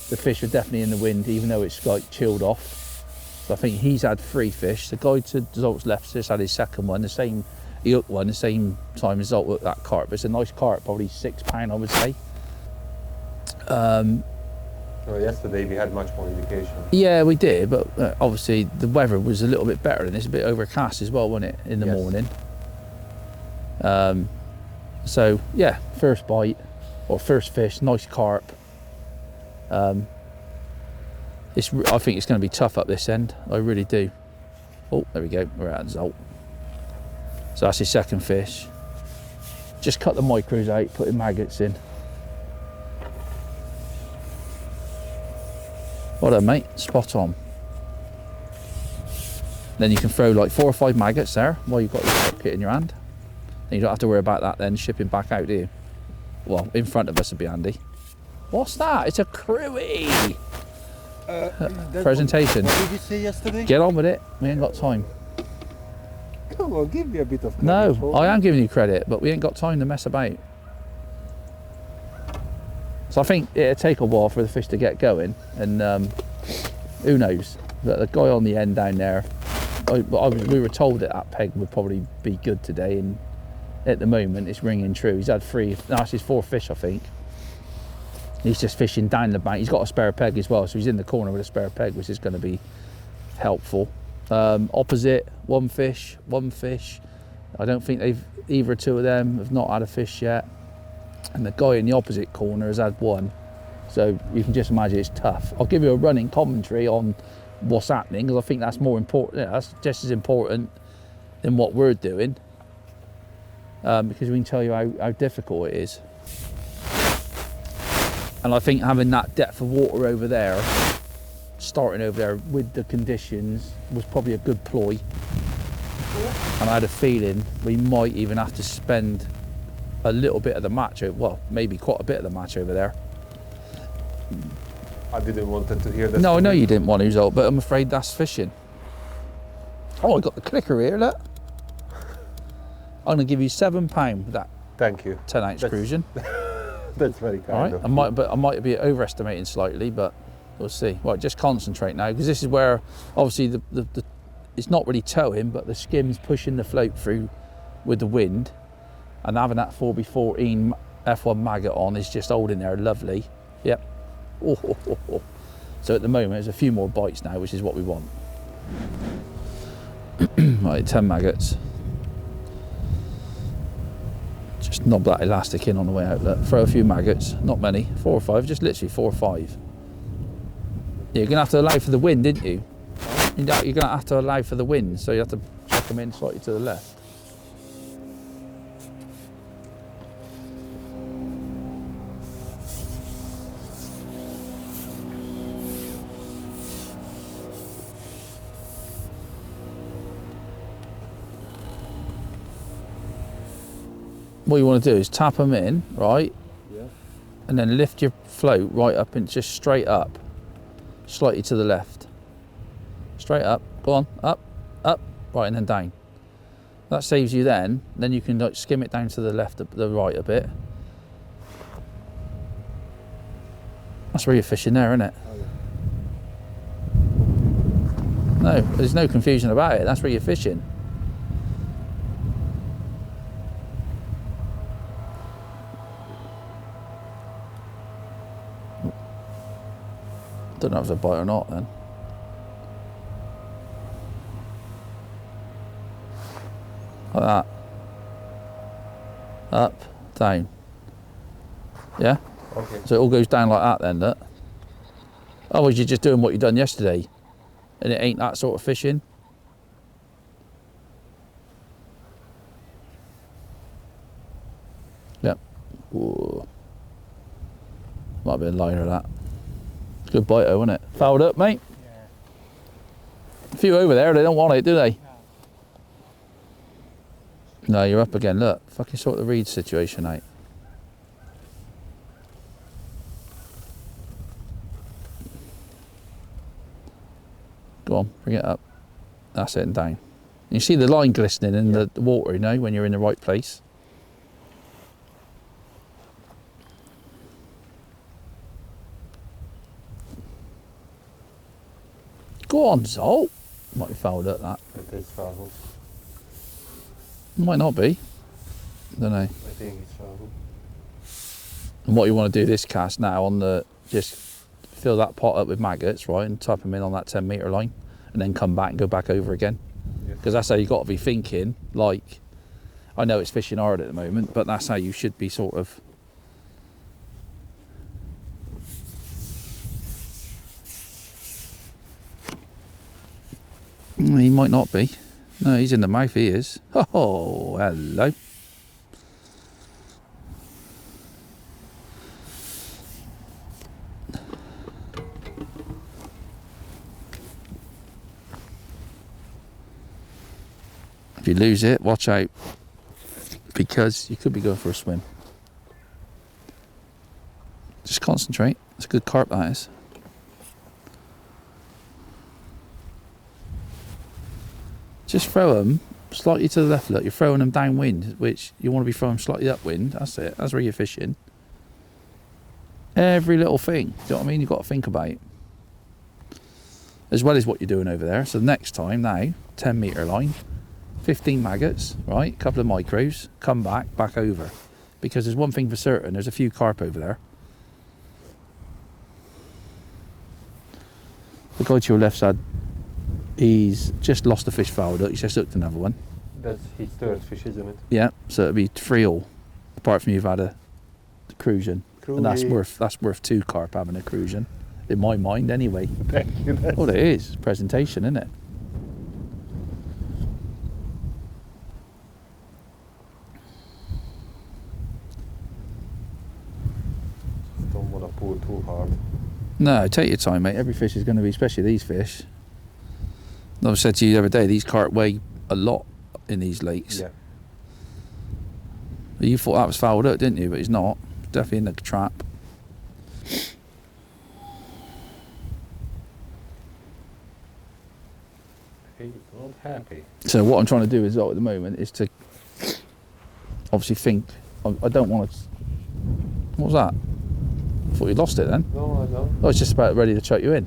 the fish are definitely in the wind, even though it's like chilled off. So I think he's had 3 fish. The guy to Zolt's left just had his second one, the same, he hooked one, the same time as Zsolt hooked that carp. It's a nice carp, probably £6, I would say. Well, yesterday we had much more indication. Yeah, we did, but obviously the weather was a little bit better than this, a bit overcast as well, wasn't it, in the morning? So yeah, first bite, or first fish, nice carp. I think it's going to be tough up this end, I really do. Oh, there we go, we're at Zsolt. So that's his second fish. Just cut the micros out, putting maggots in. Well done, mate, spot on. Then you can throw like 4 or 5 maggots there while you've got your top kit in your hand. Then you don't have to worry about that then shipping back out, do you? Well, in front of us would be handy. What's that? It's a crewy! Presentation. What did you say yesterday? Get on with it, we ain't got time. Come on, give me a bit of credit. No, I am giving you credit, but we ain't got time to mess about. So I think it'll take a while for the fish to get going, and who knows? But the guy on the end down there, we were told that peg would probably be good today, and at the moment it's ringing true. He's had 3, no, that's his 4th fish, I think. He's just fishing down the bank. He's got a spare peg as well, so he's in the corner with a spare peg, which is going to be helpful. Opposite, 1 fish. I don't think either 2 of them have not had a fish yet. And the guy in the opposite corner has had 1. So you can just imagine it's tough. I'll give you a running commentary on what's happening, because I think that's more important. Yeah, that's just as important than what we're doing, because we can tell you how difficult it is. And I think having that depth of water over there, starting over there with the conditions, was probably a good ploy. And I had a feeling we might even have to spend a little bit of the match, well, maybe quite a bit of the match over there. I didn't want to hear that. No, I know you didn't want to, Zsolt, but I'm afraid that's fishing. Oh, I got the clicker here, look. I'm gonna give you £7 for that. Thank you. 10-ounce cruising. That's very kind. All right, of I might be overestimating slightly, but we'll see. Right, just concentrate now, because this is where obviously it's not really towing, but the skim's pushing the float through with the wind, and having that 4x14 F1 maggot on is just holding there lovely. Yep. Oh. So at the moment there's a few more bites now, which is what we want. Right, 10 maggots. Just knob that elastic in on the way out. Look, throw a few maggots, not many, 4 or 5, just literally 4 or 5. Yeah, you're gonna have to allow for the wind, didn't you? You're gonna have to allow for the wind, so you have to chuck them in slightly to the left. What you want to do is tap them in, right? Yeah. And then lift your float right up and just straight up, slightly to the left. Straight up, go on, up, right, and then down. That saves you then you can like skim it down to the left, the right a bit. That's where you're fishing there, isn't it? Oh, yeah. No, there's no confusion about it, that's where you're fishing. Don't know if it's a bite or not then. Like that. Up, down. Yeah? Okay. So it all goes down like that then, look. Otherwise you're just doing what you done yesterday. And it ain't that sort of fishing. Yep. Whoa. Might be a liner of that. Good bite though, wasn't it? Fouled up, mate? Yeah. A few over there, they don't want it, do they? No, you're up again. Look, fucking sort the reed situation out. Go on, bring it up. That's it, and down. You see the line glistening in the water, you know, when you're in the right place. Go on, Zsolt. Might be fouled up, that. It is foul. Might not be. Don't know. I think it's foul. And what you want to do this cast now on the, just fill that pot up with maggots, right, and type them in on that 10 metre line, and then come back and go back over again. Because that's how you've got to be thinking. Like, I know it's fishing hard at the moment, but that's how you should be sort of. He might not be. No, he's in the mouth, he is. Oh, hello. If you lose it, watch out, because you could be going for a swim. Just concentrate. It's a good carp, that is. Just throw them slightly to the left. Look, you're throwing them downwind, which you want to be throwing slightly upwind. That's it. That's where you're fishing. Every little thing. Do you know what I mean? You've got to think about it. As well as what you're doing over there. So next time now, 10 metre line, 15 maggots, right? A couple of micros, come back over. Because there's one thing for certain, there's a few carp over there. The guy to your left side, he's just lost a fish fouled up, he's just hooked another one. That's his third fish, isn't it? Yeah, so it'll be 3-all, apart from you've had a cruision. And that's worth 2 carp having a cruision, in my mind anyway. Thank you. Well, it is, presentation, isn't it? Don't want to pull too hard. No, take your time, mate. Every fish is going to be, especially these fish. I said to you the other day, these carp weigh a lot in these lakes. Yeah. You thought that was fouled up, didn't you? But it's not. It's definitely in the trap. He's not happy. So what I'm trying to do is, at the moment, is to obviously think. I don't want to. What was that? I thought you lost it then. No, I don't. I was just about ready to chuck you in.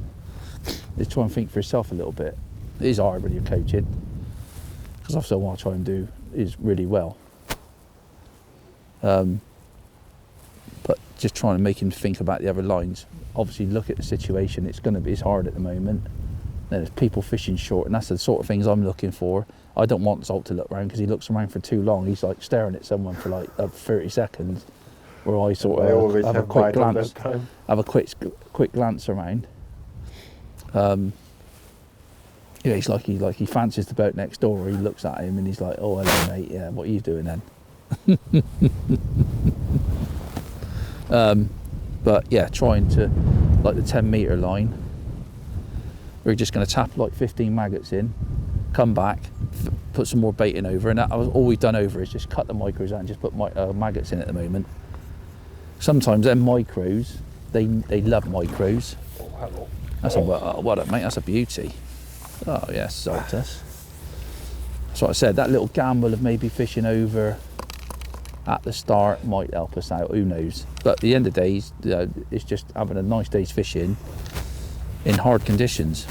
Just try and think for yourself a little bit. It is hard when you're coaching, because obviously what I try and do is really well. But just trying to make him think about the other lines. Obviously, look at the situation. It's hard at the moment. There's people fishing short, and that's the sort of things I'm looking for. I don't want Zsolt to look around, because he looks around for too long. He's like staring at someone for like 30 seconds, where I sort of have a quick glance, around. Yeah, he's like he fancies the boat next door, or he looks at him and he's like, "Oh, hello, mate. Yeah, what are you doing then?" But yeah, trying to, like the 10-metre line, we're just going to tap like 15 maggots in, come back, put some more bait in over, and all we've done over is just cut the micros out and just put maggots in at the moment. Sometimes them micros, they love micros. Oh, hello. That's what up, mate? That's a beauty. Oh yes, Zoltus. That's what I said. That little gamble of maybe fishing over at the start might help us out. Who knows? But at the end of the day, it's just having a nice day's fishing in hard conditions.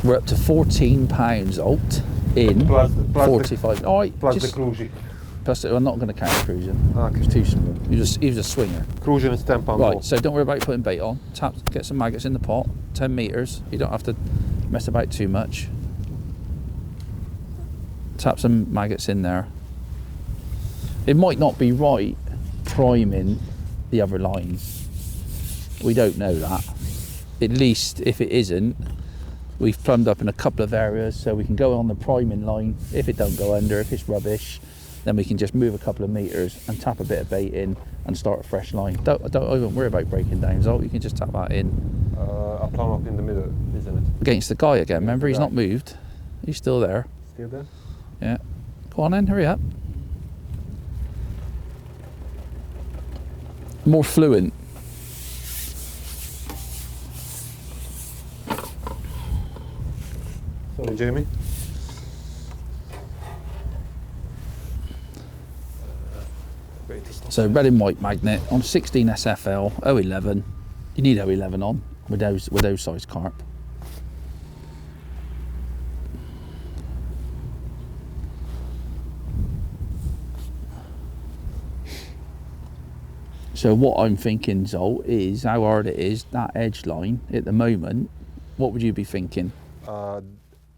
We're up to 14 pounds alt in Plus 45. All right, Plus the cruising. Plus, I'm not going to count cruising. Okay. It's too small. He was a swinger. Cruising is 10 pounds. Right, so don't worry about putting bait on. Tap, get some maggots in the pot. 10 metres. You don't have to mess about too much. Tap some maggots in there. It might not be right priming the other line. We don't know that. At least if it isn't, we've plumbed up in a couple of areas, so we can go on the priming line. If it don't go under, if it's rubbish, then we can just move a couple of metres and tap a bit of bait in and start a fresh line. Don't even worry about breaking down, Zsolt. You can just tap that in. A plumb up in the middle, isn't it? Against the guy again, remember? He's not moved. He's still there. Still there? Yeah. Go on then, hurry up. More fluent. Sorry, Jamie. So red and white magnet on 16 SFL 011. You need 011 on with those size carp. So what I'm thinking, Zsolt, is how hard it is, that edge line at the moment. What would you be thinking?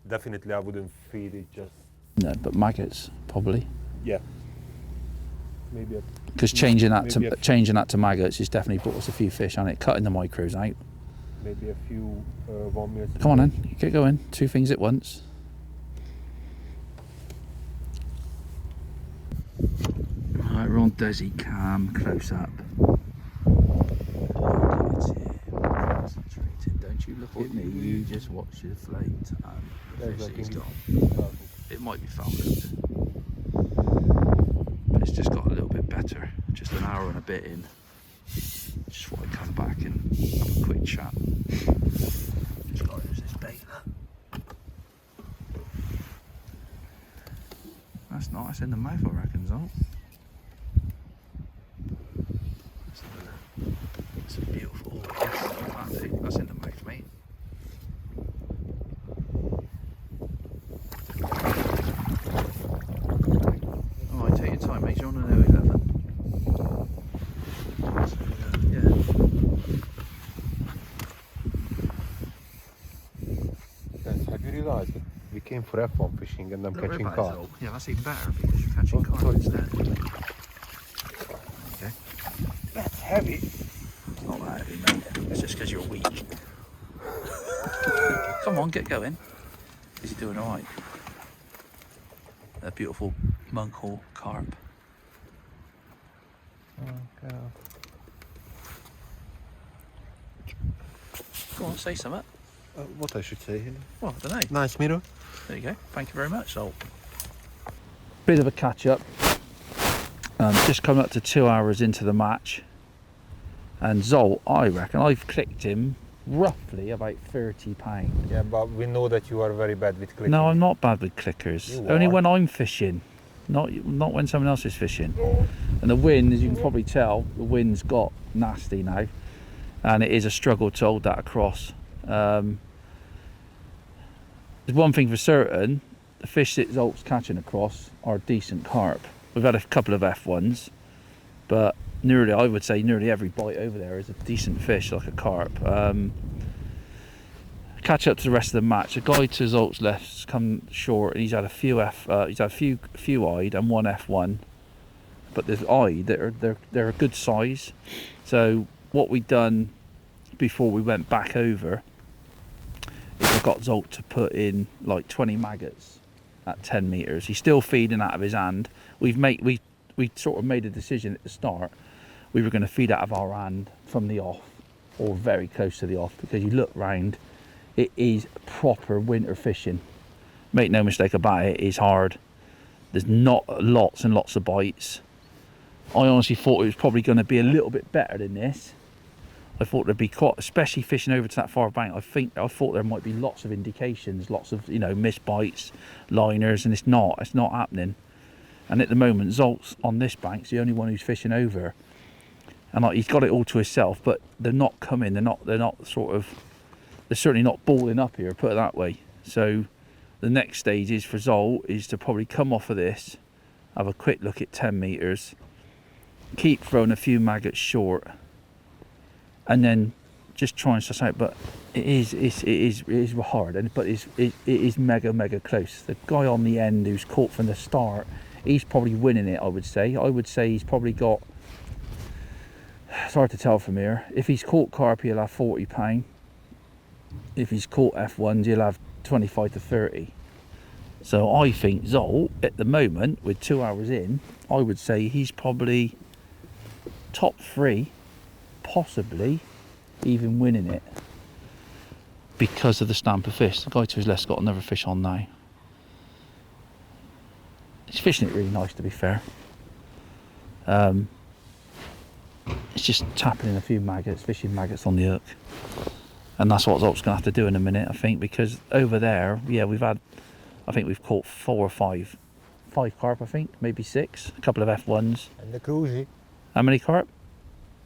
Definitely I wouldn't feed it just... No, but maggots, probably. Yeah. Maybe because changing that to maggots has definitely brought us a few fish on it, cutting the micros out. maybe a few 1 minute. Come on then, get going. Two things at once. Right, we're on Desi Cam, close up. Concentrating. Don't you look at me, you just watch your float. He's gone. It might be fouled, but it's just got a little bit better. Just an hour and a bit in. Just thought I'd come back and have a quick chat. Just got to use this bait. That's nice in the mouth, I reckon, Zsolt. That's a beautiful. That's in the mouth, mate. Alright, take your time, mate. You're on an 011. Yeah. Have you realised that we came for F1 fishing and I'm catching carp? Yeah, that's even better because you're catching carp instead. Okay. That's heavy. It's not that heavy, mate. It's just because you're weak. Come on, get going. Is he doing alright? A beautiful monk hole carp. Okay. Go on, say something. What I should say here? Well, I don't know. Nice mirror. There you go. Thank you very much, Zsolt. Bit of a catch up. Just come up to 2 hours into the match. And Zsolt, I reckon I've clicked him roughly about £30. Yeah, but we know that you are very bad with clicking. No, I'm not bad with clickers. You Only are. when I'm fishing, not when someone else is fishing. And the wind, as you can probably tell, the wind's got nasty now, and it is a struggle to hold that across. There's one thing for certain, the fish that Zolt's catching across are decent carp. We've had a couple of F1s, but I would say nearly every bite over there is a decent fish, like a carp. Catch up to the rest of the match. A guy to Zolt's left's come short, and he's had a few few eyed and one F1. But there's eyed that they're a good size. So what we done before we went back over is I got Zsolt to put in like 20 maggots at 10 meters. He's still feeding out of his hand. We sort of made a decision at the start. We were going to feed out of our hand from the off, or very close to the off, because you look round, it is proper winter fishing. Make no mistake about it, it's hard. There's not lots and lots of bites. I honestly thought it was probably going to be a little bit better than this. I thought there'd be quite, especially fishing over to that far bank, I thought there might be lots of indications, lots of, you know, missed bites, liners, and it's not happening. And at the moment, Zolt's on this bank's the only one who's fishing over. And like, he's got it all to himself, but they're not coming, they're certainly not balling up here, put it that way. So the next stage is for Zsolt is to probably come off of this, have a quick look at 10 meters, keep throwing a few maggots short, and then just try and suss out. But it is hard, but it is mega close. The guy on the end who's caught from the start, he's probably winning it. I would say he's probably got, it's hard to tell from here. If he's caught carp, he'll have £40. If he's caught F1s, he'll have 25 to 30. So I think Zsolt, at the moment, with 2 hours in, I would say he's probably top 3, possibly even winning it, because of the stamp of fish. The guy to his left's got another fish on now. He's fishing it really nice, to be fair. It's just tapping in a few maggots, fishing maggots on the hook. And that's what Zolt's going to have to do in a minute, I think, because over there, yeah, I think we've caught 4 or 5 carp, I think, maybe 6, a couple of F1s. And the cruisy, How many carp?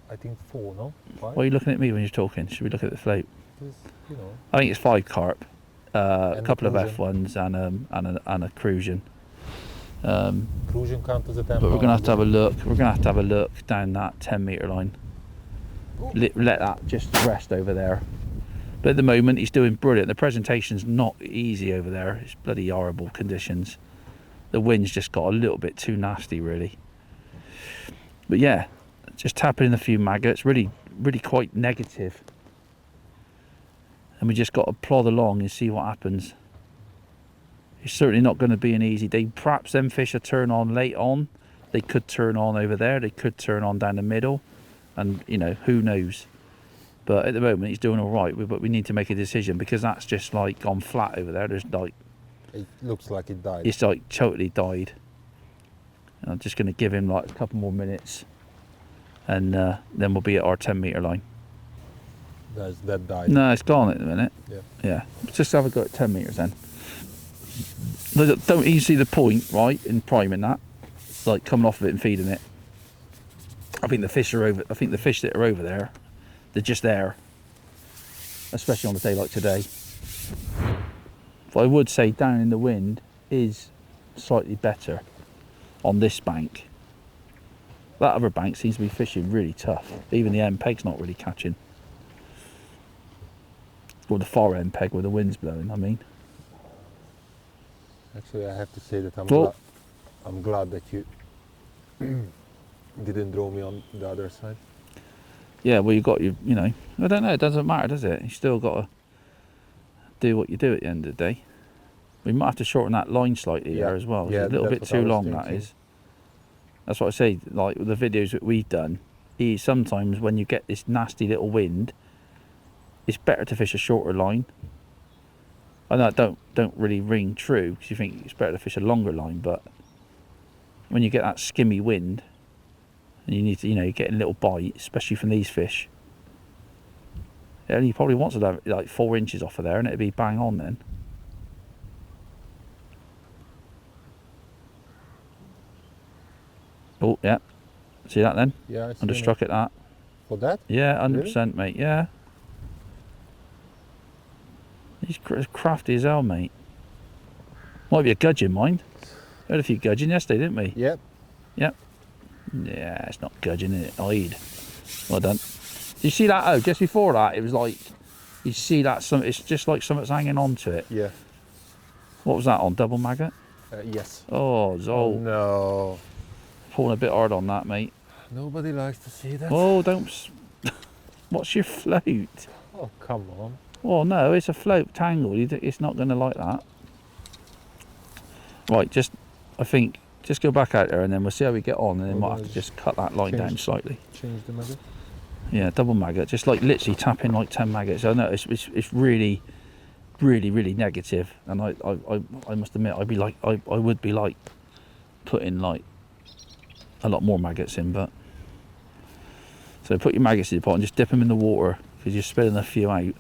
I think 4, no? 5? Why are you looking at me when you're talking? Should we look at the float? Because, you know. I think it's 5 carp, a couple of cruisin'. F1s and a cruisin'. Cruisin' count as a 10. But we're going to have to have a look down that 10 metre line. Let that just rest over there. But at the moment, he's doing brilliant. The presentation's not easy over there. It's bloody horrible conditions. The wind's just got a little bit too nasty, really. But yeah, just tapping in a few maggots, really quite negative. And we just got to plod along and see what happens. It's certainly not going to be an easy day. Perhaps them fish will turn on late on. They could turn on over there. They could turn on down the middle. And, you know, who knows. But at the moment, he's doing all right. But we need to make a decision, because that's just like gone flat over there. There's like, It looks like it died. it's like totally died. And I'm just going to give him like a couple more minutes, and then we'll be at our 10 metre line. That died. No, it's gone at the minute. Yeah. Yeah. Just have a go at 10 metres then. Don't you see the point, right, in priming that? Like coming off of it and feeding it. I think the fish that are over there, they're just there. Especially on a day like today. But I would say down in the wind is slightly better on this bank. That other bank seems to be fishing really tough. Even the end peg's not really catching. Or the far end peg where the wind's blowing, I mean. Actually, I have to say that Well- I'm glad that you didn't draw me on the other side. Yeah, well, you know, I don't know, it doesn't matter, does it? You still got to do what you do at the end of the day. We might have to shorten that line slightly there as well. Yeah, It's a little bit that's what I too was long, that thinking. is. That's what I say, like the videos that we've done, sometimes when you get this nasty little wind, it's better to fish a shorter line. I know it don't really ring true, because you think it's better to fish a longer line, but when you get that skimmy wind, and you need to, you know, you're getting little bite, especially from these fish. Yeah, he probably wants to have like 4 inches off of there, and it'd be bang on then. Oh yeah, see that then? Yeah, I see Understruck at that. For that? Yeah, 100%, mate. Yeah. He's crafty as hell, mate. Might be a gudgeon, mind. Had a few gudgeon yesterday, didn't we? Yep. Yep. Yeah, it's not gudgeon, is it? I'd. Well done. You see that? Oh, just before that, it was like, you see that, it's just like something's hanging on to it. Yeah. What was that on? Double maggot? Yes. Oh, Zsolt. No. Pulling a bit hard on that, mate. Nobody likes to see that. Oh, don't. What's your float? Oh, come on. Oh, no, it's a float tangle. It's not going to like that. Right, I think, just go back out there and then we'll see how we get on, and then might have to just cut that line down slightly. Change the maggot. Yeah, double maggot, just like literally tap in like 10 maggots. I know it's really, really, really negative, and I must admit I would be like putting like a lot more maggots in, but so put your maggots in the pot and just dip them in the water because you're spilling a few out.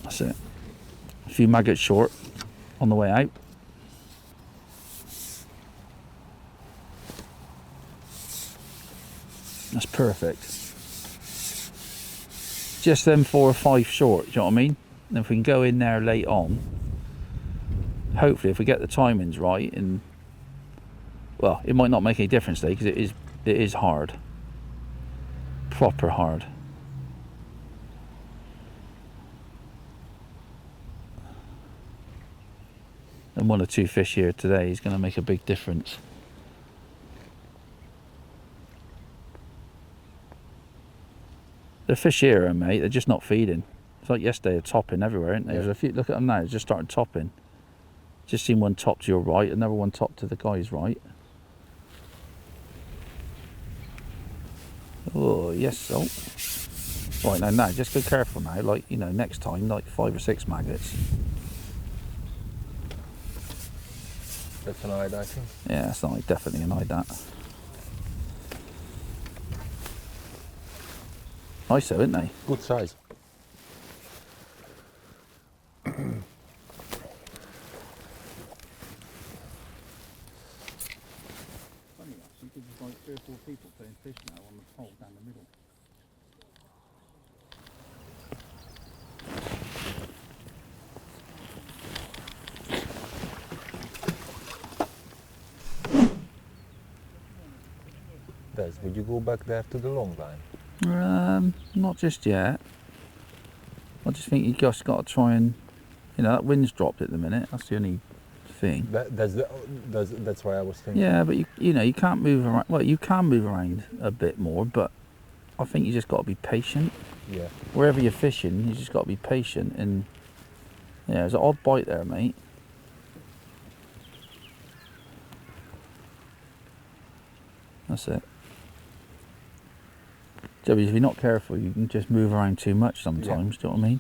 That's it. A few maggots short on the way out. That's perfect. Just them 4 or 5 short, do you know what I mean? And if we can go in there late on, hopefully if we get the timings right, and well, it might not make any difference today because it is hard. Proper hard. And 1 or 2 fish here today is going to make a big difference. The fish here, mate, they're just not feeding. It's like yesterday, they're topping everywhere, aren't they? There's a few, look at them now, they're just starting topping. Just seen one top to your right, another one top to the guy's right. Oh, yes, Zsolt. Right, now, just be careful now, like, you know, next time, like 5 or 6 maggots. That's an eye, I think. Yeah, that's not definitely an eye, that. Nice though, isn't they? Good size. Funny actually, because there's like 3 or 4 people playing fish now on the pole down the middle. Des, would you go back there to the long line? Not just yet. I just think you just got to try and, you know, that wind's dropped at the minute. That's the only thing. That's why I was thinking. Yeah, but you know, you can't move around. Well, you can move around a bit more, but I think you just got to be patient. Yeah. Wherever you're fishing, you just got to be patient. And yeah, there's an odd bite there, mate. That's it. So if you're not careful, you can just move around too much sometimes. Do you know what I mean?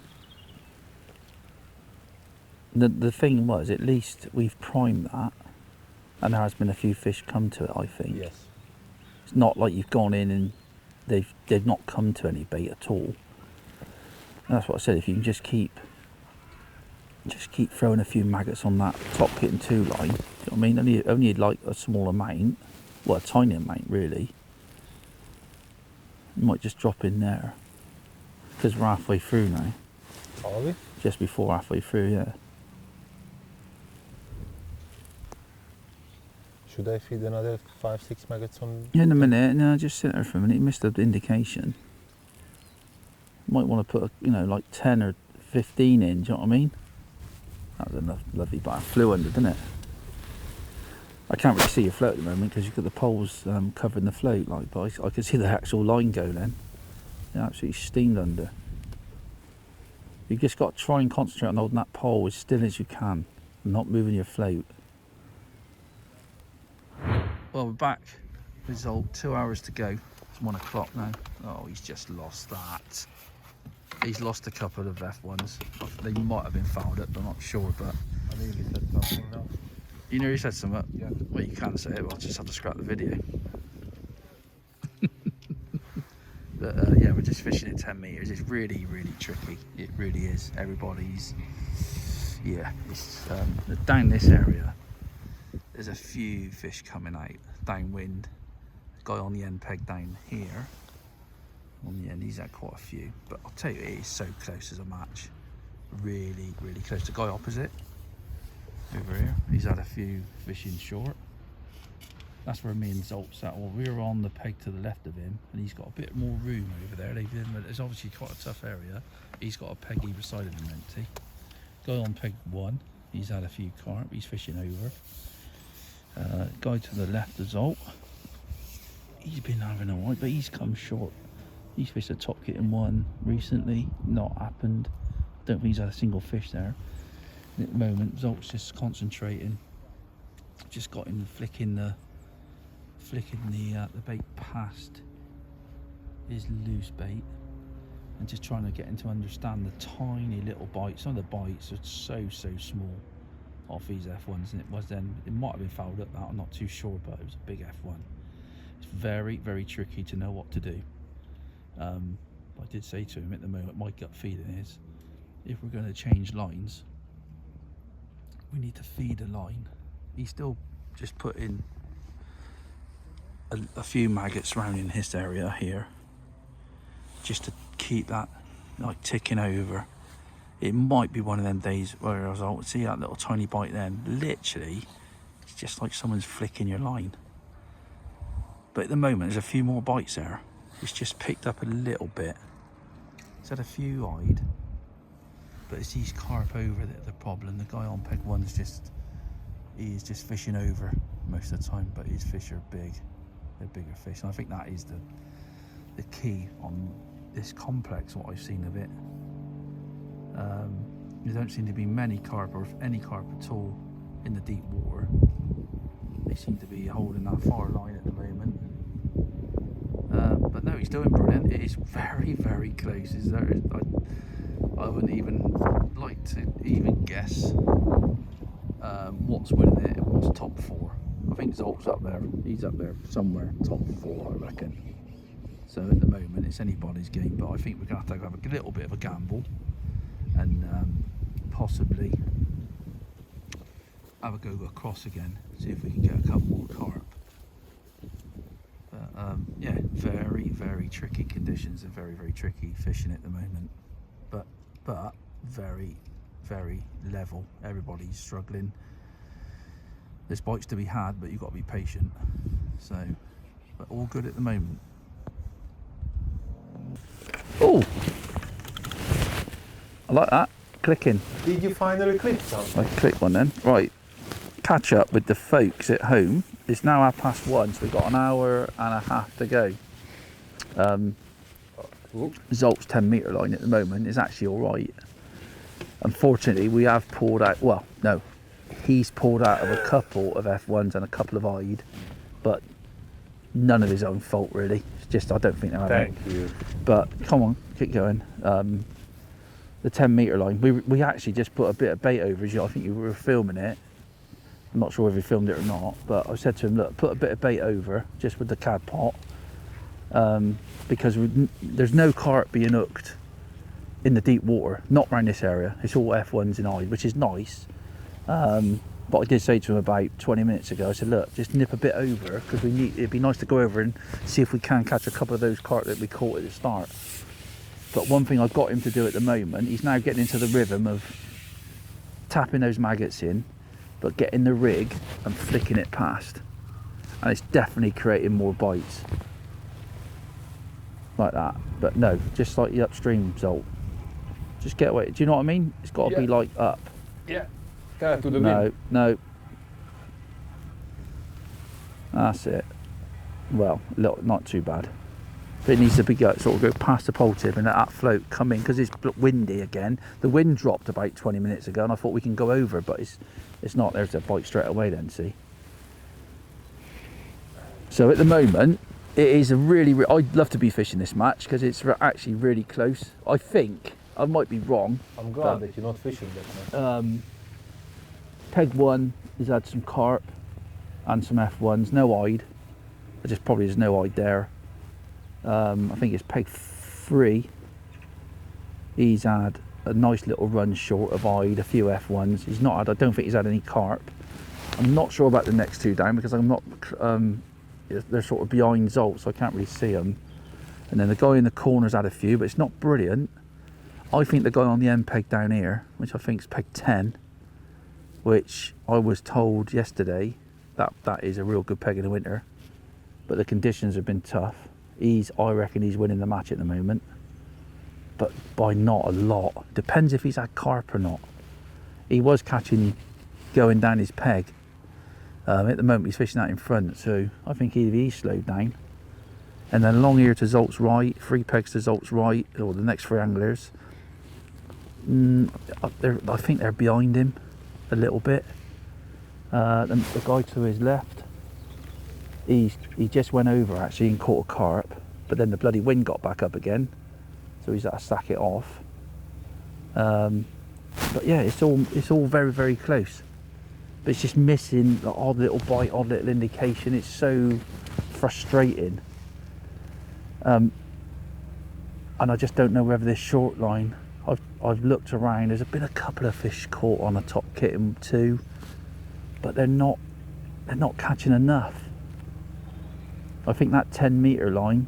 The thing was, at least we've primed that, and there has been a few fish come to it. I think. Yes. It's not like you've gone in and they've not come to any bait at all. And that's what I said. If you can just keep throwing a few maggots on that top kit and 2 line. Do you know what I mean? Only like a small amount, well, a tiny amount really. You might just drop in there because we're halfway through now. Are we? Just before halfway through, yeah. Should I feed another 5-6 maggots on? In a minute, no, just sit there for a minute. You missed the indication. You might want to put, you know, like 10 or 15 in. Do you know what I mean? That was a lovely bite. It flew under, didn't it? I can't really see your float at the moment because you've got the poles covering the float, like, but I could see the actual line go then. It absolutely steamed under. You've just got to try and concentrate on holding that pole as still as you can, and not moving your float. Well, we're back. Result, 2 hours to go. It's 1 o'clock now. Oh, he's just lost that. He's lost a couple of F1s. They might have been fouled up, I'm not sure, but... I nearly said something now. You nearly said something? Yeah. Well, you can say it, but I'll just have to scrap the video. But yeah, we're just fishing at 10 metres. It's really, really tricky. It really is. Everybody's... Yeah, it's down this area. There's a few fish coming out downwind. Guy on the end peg down here. on the end. He's had quite a few, but I'll tell you, it is so close as a match. Really, really close. The guy opposite, over here, he's had a few fishing short. That's where me and Zsolt sat. Well, we were on the peg to the left of him, and he's got a bit more room over there. It's obviously quite a tough area. He's got a peg either side of him empty. Guy on peg 1, he's had a few carp. He's fishing over. Guy to the left of Zsolt, he's been having a white, but he's come short. He's fished a top kitten 1 recently. Not happened. Don't think he's had a single fish there. And at the moment, Zolt's just concentrating. Just got him flicking the bait past his loose bait, and just trying to get him to understand the tiny little bites. Some of the bites are so small off these F1s, and it might have been fouled up that, I'm not too sure, but it was a big F1. It's very, very tricky to know what to do. I did say to him at the moment, my gut feeling is, if we're going to change lines, we need to feed a line. He's still just put in a few maggots surrounding his area here, just to keep that like ticking over. It might be one of them days where I was like, see that little tiny bite then, literally it's just like someone's flicking your line. But at the moment there's a few more bites there. It's just picked up a little bit. It's had a few eyed, but it's these carp over that are the problem. The guy on peg 1's he's just fishing over most of the time, but his fish are big. They're bigger fish, and I think that is the key on this complex, what I've seen of it. There don't seem to be many carp, or if any carp at all, in the deep water. They seem to be holding that far line at the moment. But no, he's doing brilliant. It is very, very close. I wouldn't even like to even guess what's winning it and what's top 4. I think Zolt's up there. He's up there somewhere, top 4, I reckon. So at the moment, it's anybody's game, but I think we're going to have a little bit of a gamble and possibly have a go across again, see if we can get a couple more carp. But yeah, very, very tricky conditions and very, very tricky fishing at the moment. But very, very level. Everybody's struggling. There's bites to be had, but you've got to be patient. So, but all good at the moment. Oh, I like that. Clicking. Did you finally click something? I clicked one then. Right, catch up with the folks at home. It's now 1:30, so we've got an hour and a half to go. Zolt's 10-metre line at the moment is actually all right. Unfortunately, we have pulled out, well, no, he's pulled out of a couple of F1s and a couple of eyed, but none of his own fault really. It's just I don't think they're having. Thank you. But come on, keep going. The 10-metre line, we actually just put a bit of bait over. I think you were filming it. I'm not sure if he filmed it or not, but I said to him, look, put a bit of bait over just with the cad pot, because there's no carp being hooked in the deep water, not around this area. It's all F1s and eyed, which is nice. But I did say to him about 20 minutes ago, I said, look, just nip a bit over, because it'd be nice to go over and see if we can catch a couple of those carp that we caught at the start. But one thing I've got him to do at the moment, he's now getting into the rhythm of tapping those maggots in, but getting the rig and flicking it past. And it's definitely creating more bites. Like that. But no, just like the upstream Zsolt. Just get away. Do you know what I mean? It's got to be like up. Yeah. To the No, no. That's it. Well, not too bad. But it needs to be sort of go past the pole tip and let that float come in, because it's windy again. The wind dropped about 20 minutes ago and I thought we can go over, but it's not. There's a bite straight away then, see. So at the moment, it is a really, I'd love to be fishing this match because it's actually really close. I think, I might be wrong. I'm glad that you're not fishing that much. Peg 1 has had some carp and some F1s, no eyed. Probably there's no eyed there. I think it's peg 3. He's had a nice little run short of eyed, a few F1s. I don't think he's had any carp. I'm not sure about the next two down because I'm not, they're sort of behind Zsolt, so I can't really see them. And then the guy in the corner's had a few, but it's not brilliant. I think the guy on the end peg down here, which I think is peg 10, which I was told yesterday that is a real good peg in the winter, but the conditions have been tough. I reckon he's winning the match at the moment, but by not a lot. Depends if he's had carp or not. He was catching, going down his peg. At the moment he's fishing out in front, so I think he's slowed down. And then long ear to Zolt's right, 3 pegs to Zolt's right, or the next 3 anglers. I think they're behind him a little bit. The guy to his left, he just went over actually and caught a carp, but then the bloody wind got back up again, so he's had to sack it off. But yeah, it's all very, very close, but it's just missing the odd little bite, odd little indication. It's so frustrating. And I just don't know whether this short line, I've looked around, there's been a couple of fish caught on a top kitten too, but they're not catching enough. I think that 10 metre line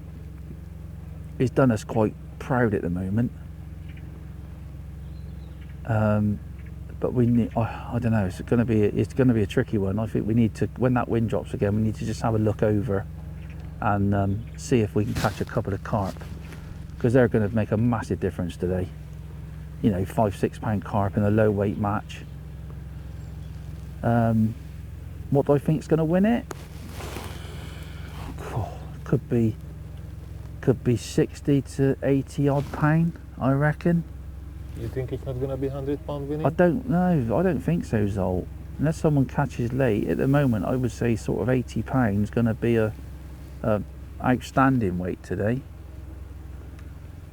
has done us quite proud at the moment. But we need, I don't know, it's going to be a tricky one. I think we need to, when that wind drops again, we need to just have a look over and see if we can catch a couple of carp, because they're going to make a massive difference today. You know, 5-6 pound carp in a low weight match. What do I think is going to win it? Could be 60 to 80 odd pound, I reckon. You think it's not going to be 100 pound winning? I don't know. I don't think so, Zsolt. Unless someone catches late, at the moment I would say sort of 80 pounds going to be a outstanding weight today.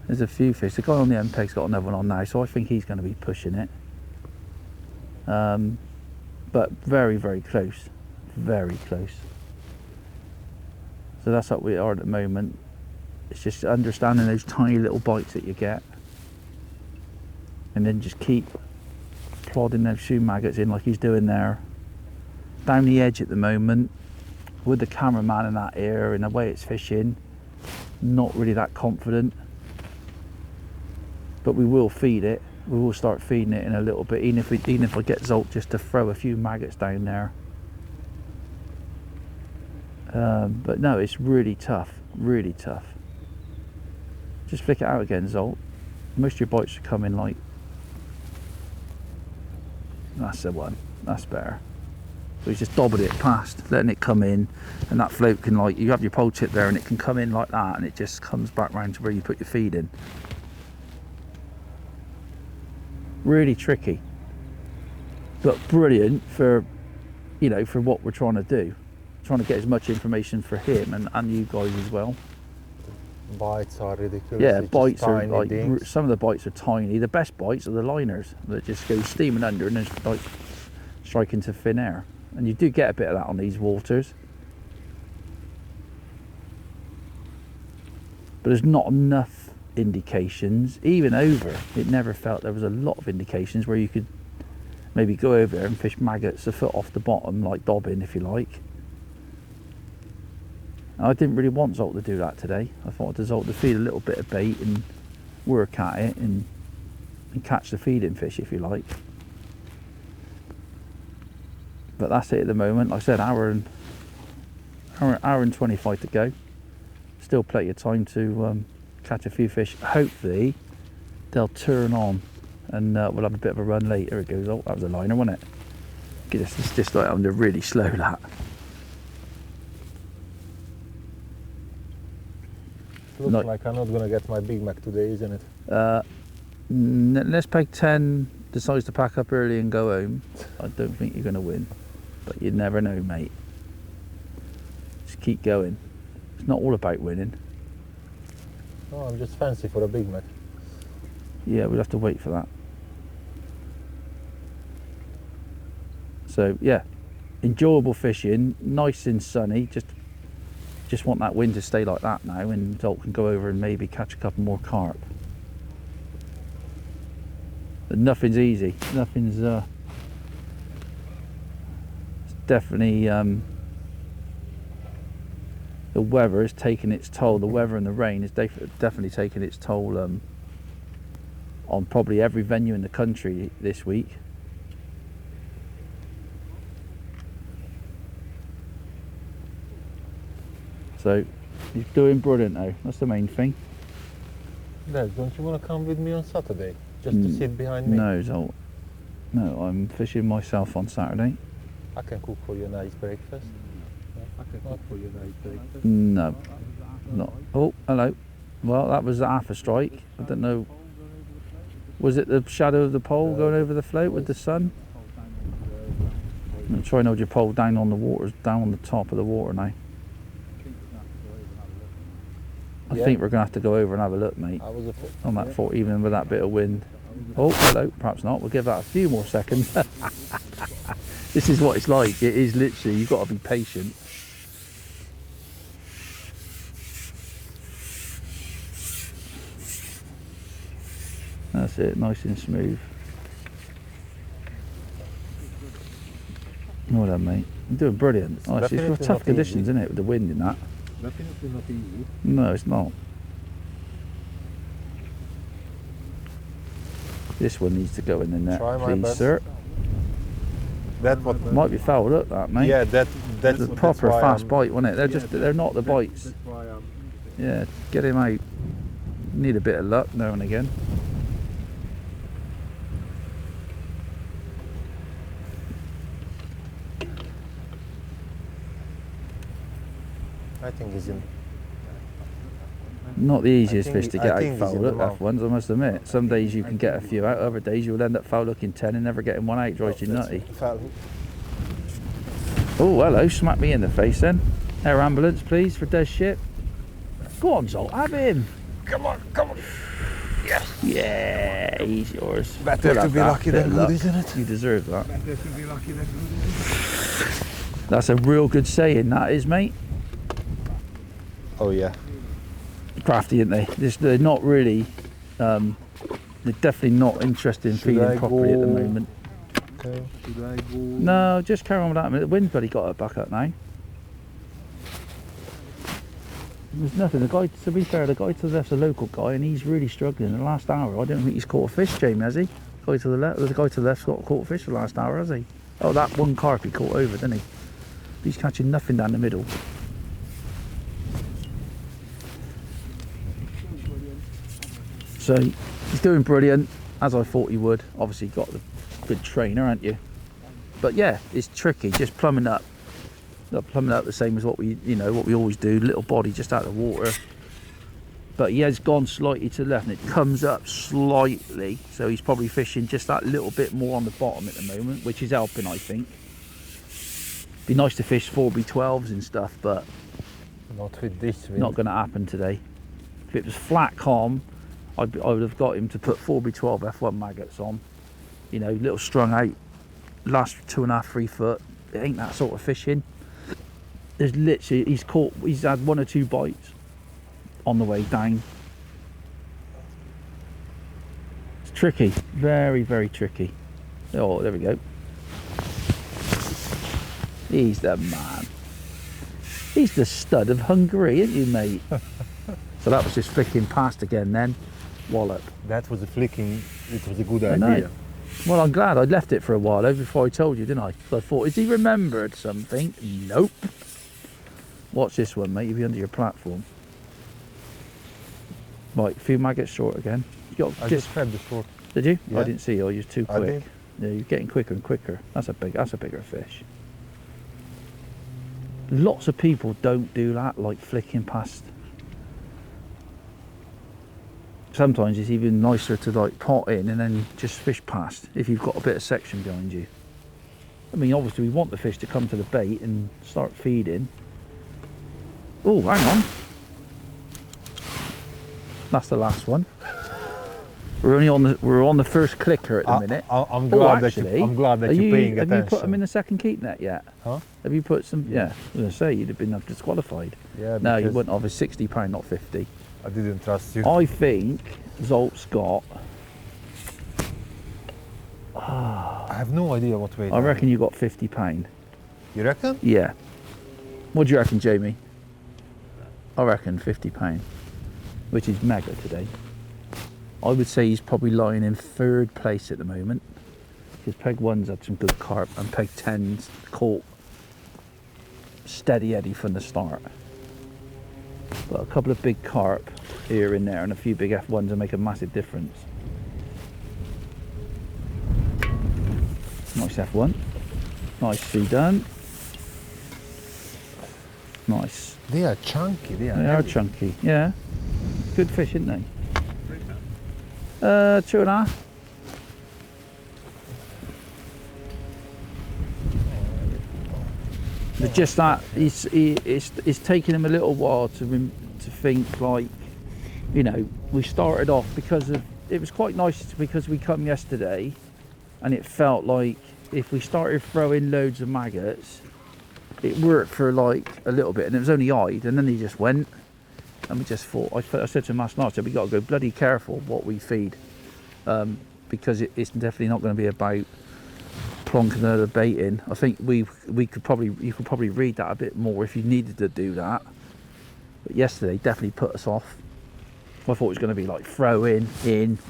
There's a few fish. The guy on the end peg's got another one on now, so I think he's going to be pushing it. But very, very close. Very close. So that's what we are at the moment. It's just understanding those tiny little bites that you get, and then just keep plodding those shoe maggots in like he's doing there. Down the edge at the moment, with the cameraman in that ear and the way it's fishing, not really that confident. But we will feed it. We will start feeding it in a little bit, even if I get Zsolt just to throw a few maggots down there. But no, it's really tough, really tough. Just flick it out again, Zsolt. Most of your bites should come in like, that's the one, that's better. So he's just dobbling it past, letting it come in, and that float can, like, you have your pole tip there and it can come in like that, and it just comes back round to where you put your feed in. Really tricky, but brilliant for, you know, for what we're trying to do. Trying to get as much information for him and you guys as well. Bites are ridiculous. Yeah, it's bites are like, dings. some of the bites are tiny. The best bites are the liners that just go steaming under and then like strike into thin air. And you do get a bit of that on these waters. But there's not enough indications. Even over, it never felt there was a lot of indications where you could maybe go over there and fish maggots a foot off the bottom, like dobbing if you like. I didn't really want Zsolt to do that today. I thought Zsolt to feed a little bit of bait and work at it and catch the feeding fish if you like. But that's it at the moment. Like I said, hour and 25 to go. Still plenty of time to catch a few fish. Hopefully they'll turn on and we'll have a bit of a run later. It goes. Oh, that was a liner, wasn't it? It's just like I'm really slow that. Looks like I'm not going to get my Big Mac today, isn't it? Unless peg 10 decides to pack up early and go home, I don't think you're going to win. But you never know, mate. Just keep going. It's not all about winning. Oh, I'm just fancy for a Big Mac. Yeah, we'll have to wait for that. So yeah, enjoyable fishing, nice and sunny. Just want that wind to stay like that now, and Zsolt can go over and maybe catch a couple more carp. But nothing's easy. Nothing's it's definitely the weather is taking its toll. The weather and the rain is definitely taking its toll on probably every venue in the country this week. So he's doing brilliant though, that's the main thing. Dad, don't you want to come with me on Saturday? Just to sit behind me? No, Zsolt. No, I'm fishing myself on Saturday. I can cook for you a nice breakfast. I can cook for you a nice breakfast. No, not. Oh, hello. Well, that was half a strike. I don't know. Was it the shadow of the pole going over the float with the sun? I'm trying to hold your pole down on the water, down on the top of the water now. I think we're going to have to go over and have a look, mate, on that fort, even with that bit of wind. Oh, hello, perhaps not. We'll give that a few more seconds. This is what it's like. It is literally, you've got to be patient. That's it, nice and smooth. Well done, mate. You're doing brilliant. Oh, it's tough conditions, isn't it, with the wind and that? Definitely not easy. No, it's not. This one needs to go in the net, Try my please, best. sir. That what? Might be fouled up, that, mate. Yeah, that's It's a proper why fast I'm- bite, wasn't it? They're not the bites. That's why I'm. Yeah, get him out. Need a bit of luck now and again. I think he's in. Not the easiest I think fish to he- get I out think he's foul in look the off ones, I must admit. Some days you can get a few out, other days you'll end up foul looking 10 and never getting one out, drives you nutty. Oh, hello, smack me in the face then. Air ambulance, please, for Des Shipp. Go on, Zsolt, have him. Come on, come on. Yes. Yeah, he's yours. Better We'll to have be that lucky bit than of good, luck. isn't it? You deserve that. Better to be lucky than good. That's a real good saying, that is, mate. Oh yeah. Crafty, aren't they? They're not really, they're definitely not interested in Should I feeding properly at the go- moment. Okay. Should I go? No, just carry on with that. The wind's bloody got her back up now. There's nothing. The guy, to be fair, the guy to the left's a local guy, and he's really struggling. The last hour, I don't think he's caught a fish, Jamie, has he? The guy to the left's got caught a fish the last hour, has he? Oh, that one carp he caught over, didn't he? He's catching nothing down the middle. So he's doing brilliant, as I thought he would. Obviously, got the good trainer, haven't you? But yeah, it's tricky, just plumbing up. Not plumbing up the same as what we always do. Little body just out of the water. But he has gone slightly to the left, and it comes up slightly. So he's probably fishing just that little bit more on the bottom at the moment, which is helping, I think. Be nice to fish 4B12s and stuff, but Not with this wind. not going to happen today. If it was flat calm, I would have got him to put 4B12 F1 maggots on. You know, little strung out, last 2.5, 3 foot. It ain't that sort of fishing. There's literally, he's had 1 or 2 bites on the way down. It's tricky, very, very tricky. Oh, there we go. He's the man. He's the stud of Hungary, isn't he, mate? So that was just flicking past again then. Wallop. That was a flicking. It was a good I know. idea. Well, I'm glad I'd left it for a while before I told you, didn't I? So I thought, has he remembered something? Nope. Watch this one, mate. You'll be under your platform. Right, a few maggots short again. You got I just had the short. Did you? Yeah. I didn't see you. You're too I quick. did. Yeah, you're getting quicker and quicker. That's a bigger fish. Lots of people don't do that, like flicking past. Sometimes it's even nicer to like pot in and then just fish past if you've got a bit of section behind you. I mean, obviously we want the fish to come to the bait and start feeding. Oh, hang on. That's the last one. We're on the first clicker at the minute. I'm glad actually, I'm glad that you're paying attention. Have you put them in the second keep net yet? Huh? Have you put some? Yeah, I was going to say you'd have been disqualified. Yeah, No, you because wouldn't have. It's £60, not 50. I didn't trust you. I think Zolt's got. I have no idea what weight. I reckon you got £50. You reckon? Yeah. What do you reckon, Jamie? I reckon £50, which is mega today. I would say he's probably lying in 3rd place at the moment, because peg 1's had some good carp and peg 10's caught steady Eddie from the start. But a couple of big carp here and there and a few big F1s will make a massive difference. Nice F1. Nicely done. Nice. They are chunky. They They are chunky, yeah. Good fish, aren't they? 2.5. But just that, it's taken him a little while to think, like, you know, we started off because of, it was quite nice because we come yesterday and it felt like if we started throwing loads of maggots, it worked for like a little bit and it was only eyed, and then he just went, and we just thought, I said to him last night, I said, we got to go bloody careful what we feed, because it's definitely not going to be about plonking another bait in. I think you could probably read that a bit more if you needed to do that, but yesterday definitely put us off. I thought it was going to be like throw in,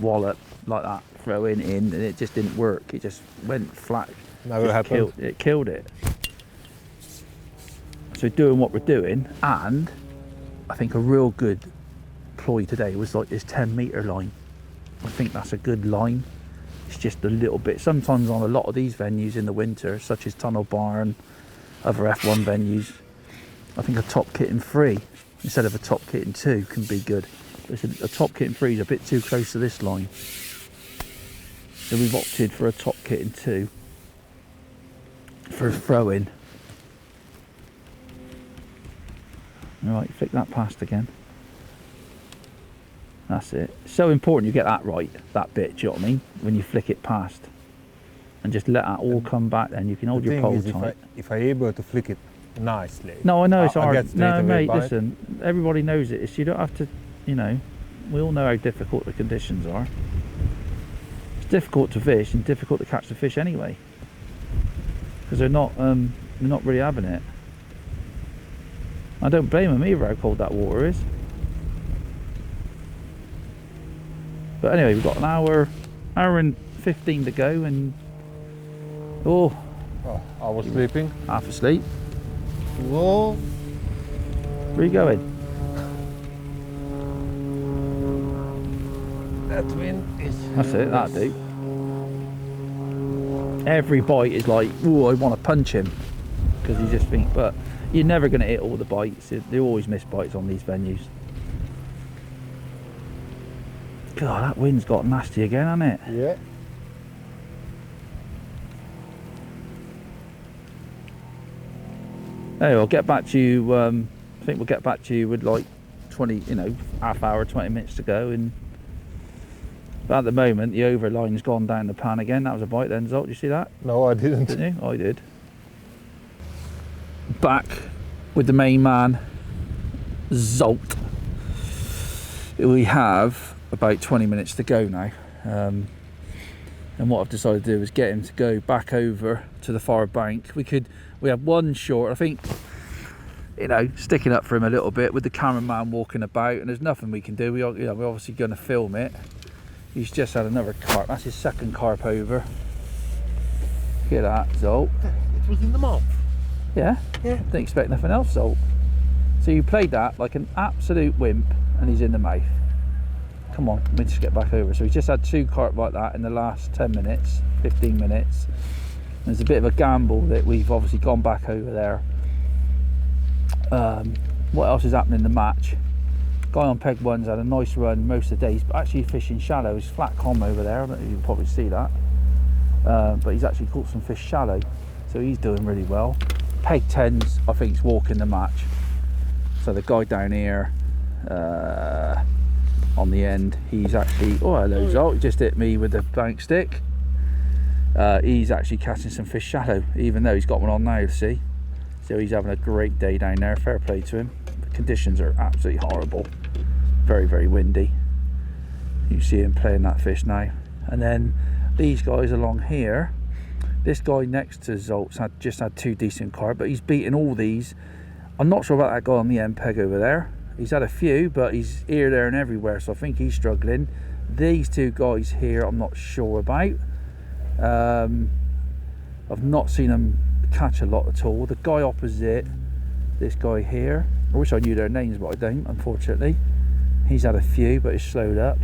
wallop, like that, throw in, and it just didn't work. It just went flat. Never happened. It killed it. So doing what we're doing, and I think a real good ploy today was like this 10-metre line. I think that's a good line. It's just a little bit, sometimes on a lot of these venues in the winter, such as Tunnel Barn, other F1 venues, I think a top kitten 3 instead of a top kitten 2 can be good. A top kitten 3 is a bit too close to this line, so we've opted for a top kitten 2 for throwing. Alright, flick that past again. That's it. It's so important you get that right, that bit, do you know what I mean? When you flick it past. And just let that all come back, then you can hold your pole tight. If I'm able to flick it nicely. No, I know it's hard. Get No, away mate, bite. listen, everybody knows it. It's, you don't have to, you know, we all know how difficult the conditions are. It's difficult to fish and difficult to catch the fish anyway. Because they're not really having it. I don't blame them either how cold that water is. But anyway, we've got an hour and 15 to go, and Oh, I was sleeping. half asleep. Whoa. Where are you going? That wind is. That's it, that'll do. Every bite is like, ooh, I want to punch him, because you just think, but you're never going to hit all the bites. They always miss bites on these venues. God, that wind's got nasty again, hasn't it? Yeah. Anyway, I'll get back to you. I think we'll get back to you with like 20, you know, half hour, 20 minutes to go. And but at the moment, the overline's gone down the pan again. That was a bite then, Zsolt. You see that? No, I didn't. Didn't you? I did. Back with the main man, Zsolt. We have about 20 minutes to go now. And what I've decided to do is get him to go back over to the far bank. We have one short, I think, you know, sticking up for him a little bit with the cameraman walking about, and there's nothing we can do. We're obviously going to film it. He's just had another carp. That's his second carp over. Look at that, Zsolt. It was in the mouth. Yeah? Yeah. Didn't expect nothing else, Zsolt. So you played that like an absolute wimp, and he's in the mouth. Come on, let me just get back over. So he's just had 2 carp like that in the last 10 minutes, 15 minutes. There's a bit of a gamble that we've obviously gone back over there. What else is happening in the match? Guy on peg 1's had a nice run most of the days, but actually fishing shallow. He's flat com over there. I don't know if you can probably see that. But he's actually caught some fish shallow, so he's doing really well. Peg 10's, I think, is walking the match. So the guy down here on the end, he's actually, oh hello Zsolt, he just hit me with the bank stick. He's actually catching some fish shallow, even though he's got one on now, see. So he's having a great day down there. Fair play to him. The conditions are absolutely horrible, very, very windy. You see him playing that fish now. And then these guys along here, this guy next to Zolt's just had 2 decent carp, but he's beaten all these. I'm not sure about that guy on the end peg over there. He's had a few, but he's here, there and everywhere, so I think he's struggling. These two guys here I'm not sure about. I've not seen them catch a lot at all. The guy opposite, this guy here, I wish I knew their names, but I don't, unfortunately. He's had a few, but he's slowed up.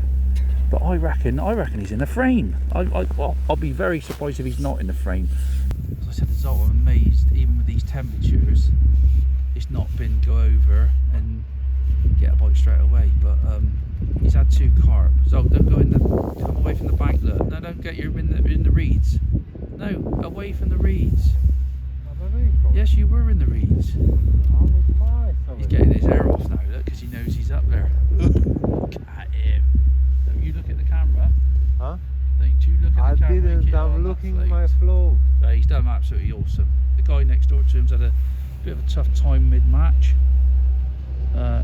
But I reckon he's in the frame. I'll be very surprised if he's not in the frame. As I said to Zsolt, I'm amazed, even with these temperatures, it's not been go over and get a bite straight away. But he's had 2 carp. So don't go in the, come away from the bank. Look, no, don't get you in the reeds. No, away from the reeds. Yes, you were in the reeds. He's getting his hair off now, look, because he knows he's up there. Look at him. Don't you look at the camera. Huh? Don't you look at the camera. I didn't, I'm looking at my flow. He's done absolutely awesome. The guy next door to him's had a bit of a tough time mid-match.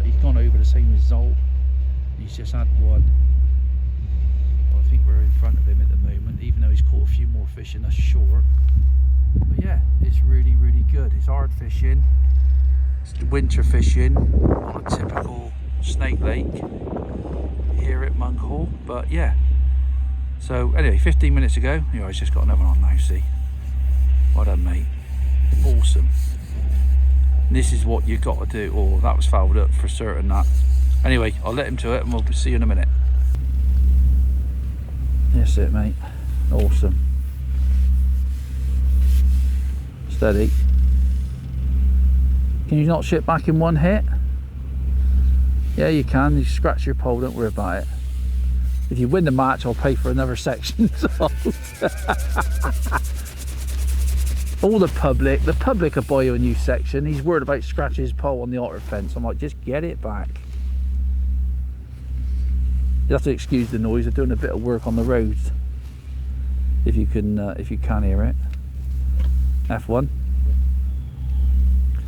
He's gone over the same as Zsolt. He's just had 1. Well, I think we're in front of him at the moment, even though he's caught a few more fish in us short. But yeah, it's really, really good. It's hard fishing. It's winter fishing on a typical snake lake here at Monk Hall. But yeah, so anyway, 15 minutes ago, you know, he's just got another on now, see. Well done, mate. Awesome. And this is what you got to do. Oh, that was fouled up for certain, that. Anyway, I'll let him to it and we'll see you in a minute. That's it, mate. Awesome. Steady. Can you not ship back in 1 hit? Yeah, you can. You scratch your pole, don't worry about it. If you win the match, I'll pay for another section. All the public will buy you a new section. He's worried about scratching his pole on the otter fence. I'm like, just get it back. You have to excuse the noise. They're doing a bit of work on the roads. If you can hear it. F1.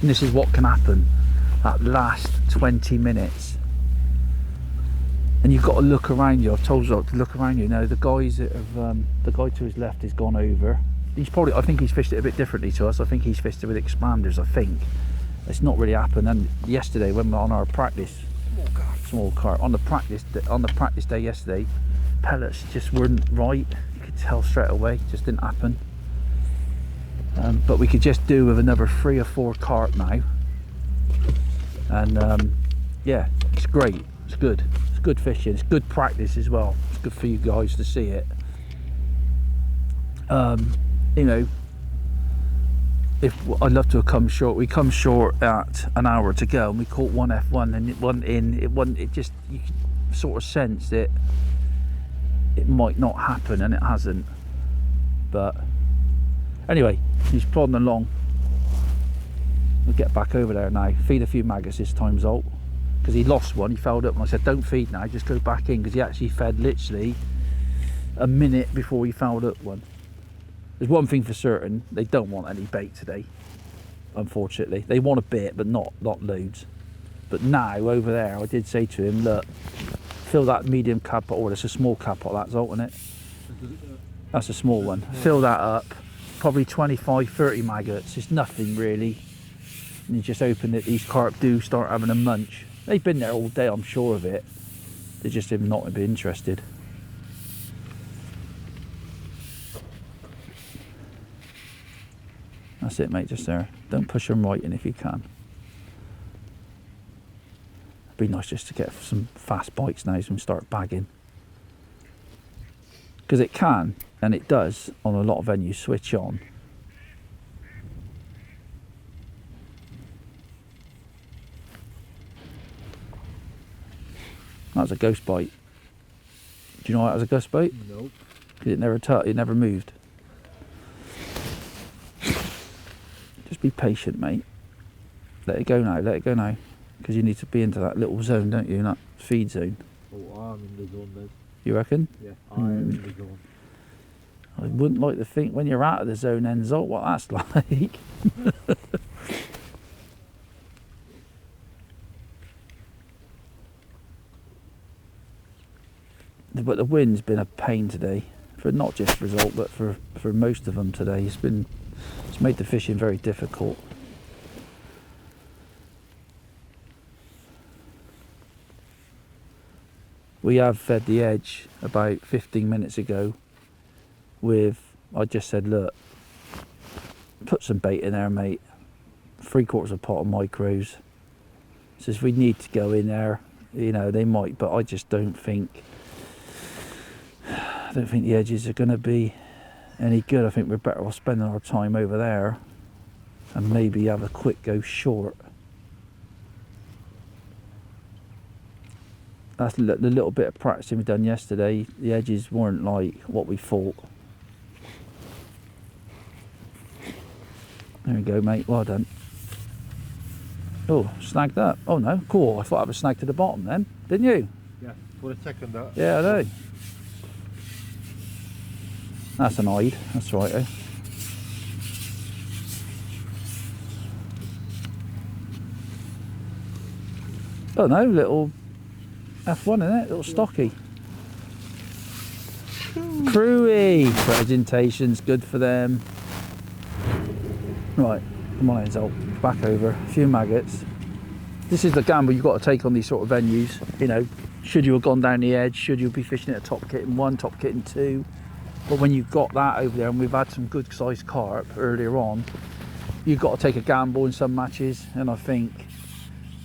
And this is what can happen that last 20 minutes. And you've got to look around you. I've told Zsolt to look around you. Now the guys that have, the guy to his left has gone over. He's probably, I think he's fished it a bit differently to us. I think he's fished it with expanders, I think. It's not really happened. And yesterday when we were on our practice, small carp, on the practice day yesterday, pellets just weren't right. You could tell straight away, it just didn't happen. But we could just do with another 3 or 4 carp now. And yeah, it's great. It's good. It's good fishing. It's good practice as well. It's good for you guys to see it. You know, if I'd love to have come short, we come short at an hour to go, and we caught 1 F1, and it wasn't in. It just, you could sort of sense that it might not happen, and it hasn't. But anyway, he's plodding along. We'll get back over there now. Feed a few maggots this time, Zsolt, because he lost one. He fouled up, and I said, "Don't feed now. Just go back in," because he actually fed literally a minute before he fouled up one. There's one thing for certain, they don't want any bait today, unfortunately. They want a bit, but not loads. But now, over there, I did say to him, look, fill that medium cod pot, or it's a small cod pot, that's Zsolt, isn't it? That's a small one. Fill that up, probably 25, 30 maggots. It's nothing really. And you just open it, these carp do start having a munch. They've been there all day, I'm sure of it. They just have not been interested. That's it, mate, just there. Don't push them right in if you can. It'd be nice just to get some fast bites now and start bagging. Because it can, and it does, on a lot of venues, switch on. That was a ghost bite. Do you know why that was a ghost bite? Nope. Because it never moved. Just be patient, mate. Let it go now, because you need to be into that little zone, don't you, that feed zone. Oh, I'm in the zone then. You reckon? Yeah, I am in the zone. I wouldn't like to think when you're out of the zone then, Zsolt, what that's like. But the wind's been a pain today, for not just for Zsolt, but for most of them today. It's made the fishing very difficult. We have fed the edge about 15 minutes ago with, I just said, look, put some bait in there, mate. 3/4 of a pot of micros. Says we need to go in there, you know, they might, but I just don't think the edges are going to be any good. I think we're better off spending our time over there and maybe have a quick go short. That's the little bit of practicing we done yesterday. The edges weren't like what we thought. There we go, mate. Well done. Oh, snagged up. Oh no, cool. I thought I was snagged to the bottom then, didn't you? Yeah, for a second that. Yeah, I know. That's an hide. That's right, eh? Oh no, little F1 in it, little stocky. Crewy. Presentation's good for them. Right, come on in, Zsolt. Back over. A few maggots. This is the gamble you've got to take on these sort of venues. You know, should you have gone down the edge? Should you be fishing at a top kitten 1, top kitten 2? But when you've got that over there, and we've had some good sized carp earlier on, you've got to take a gamble in some matches. And I think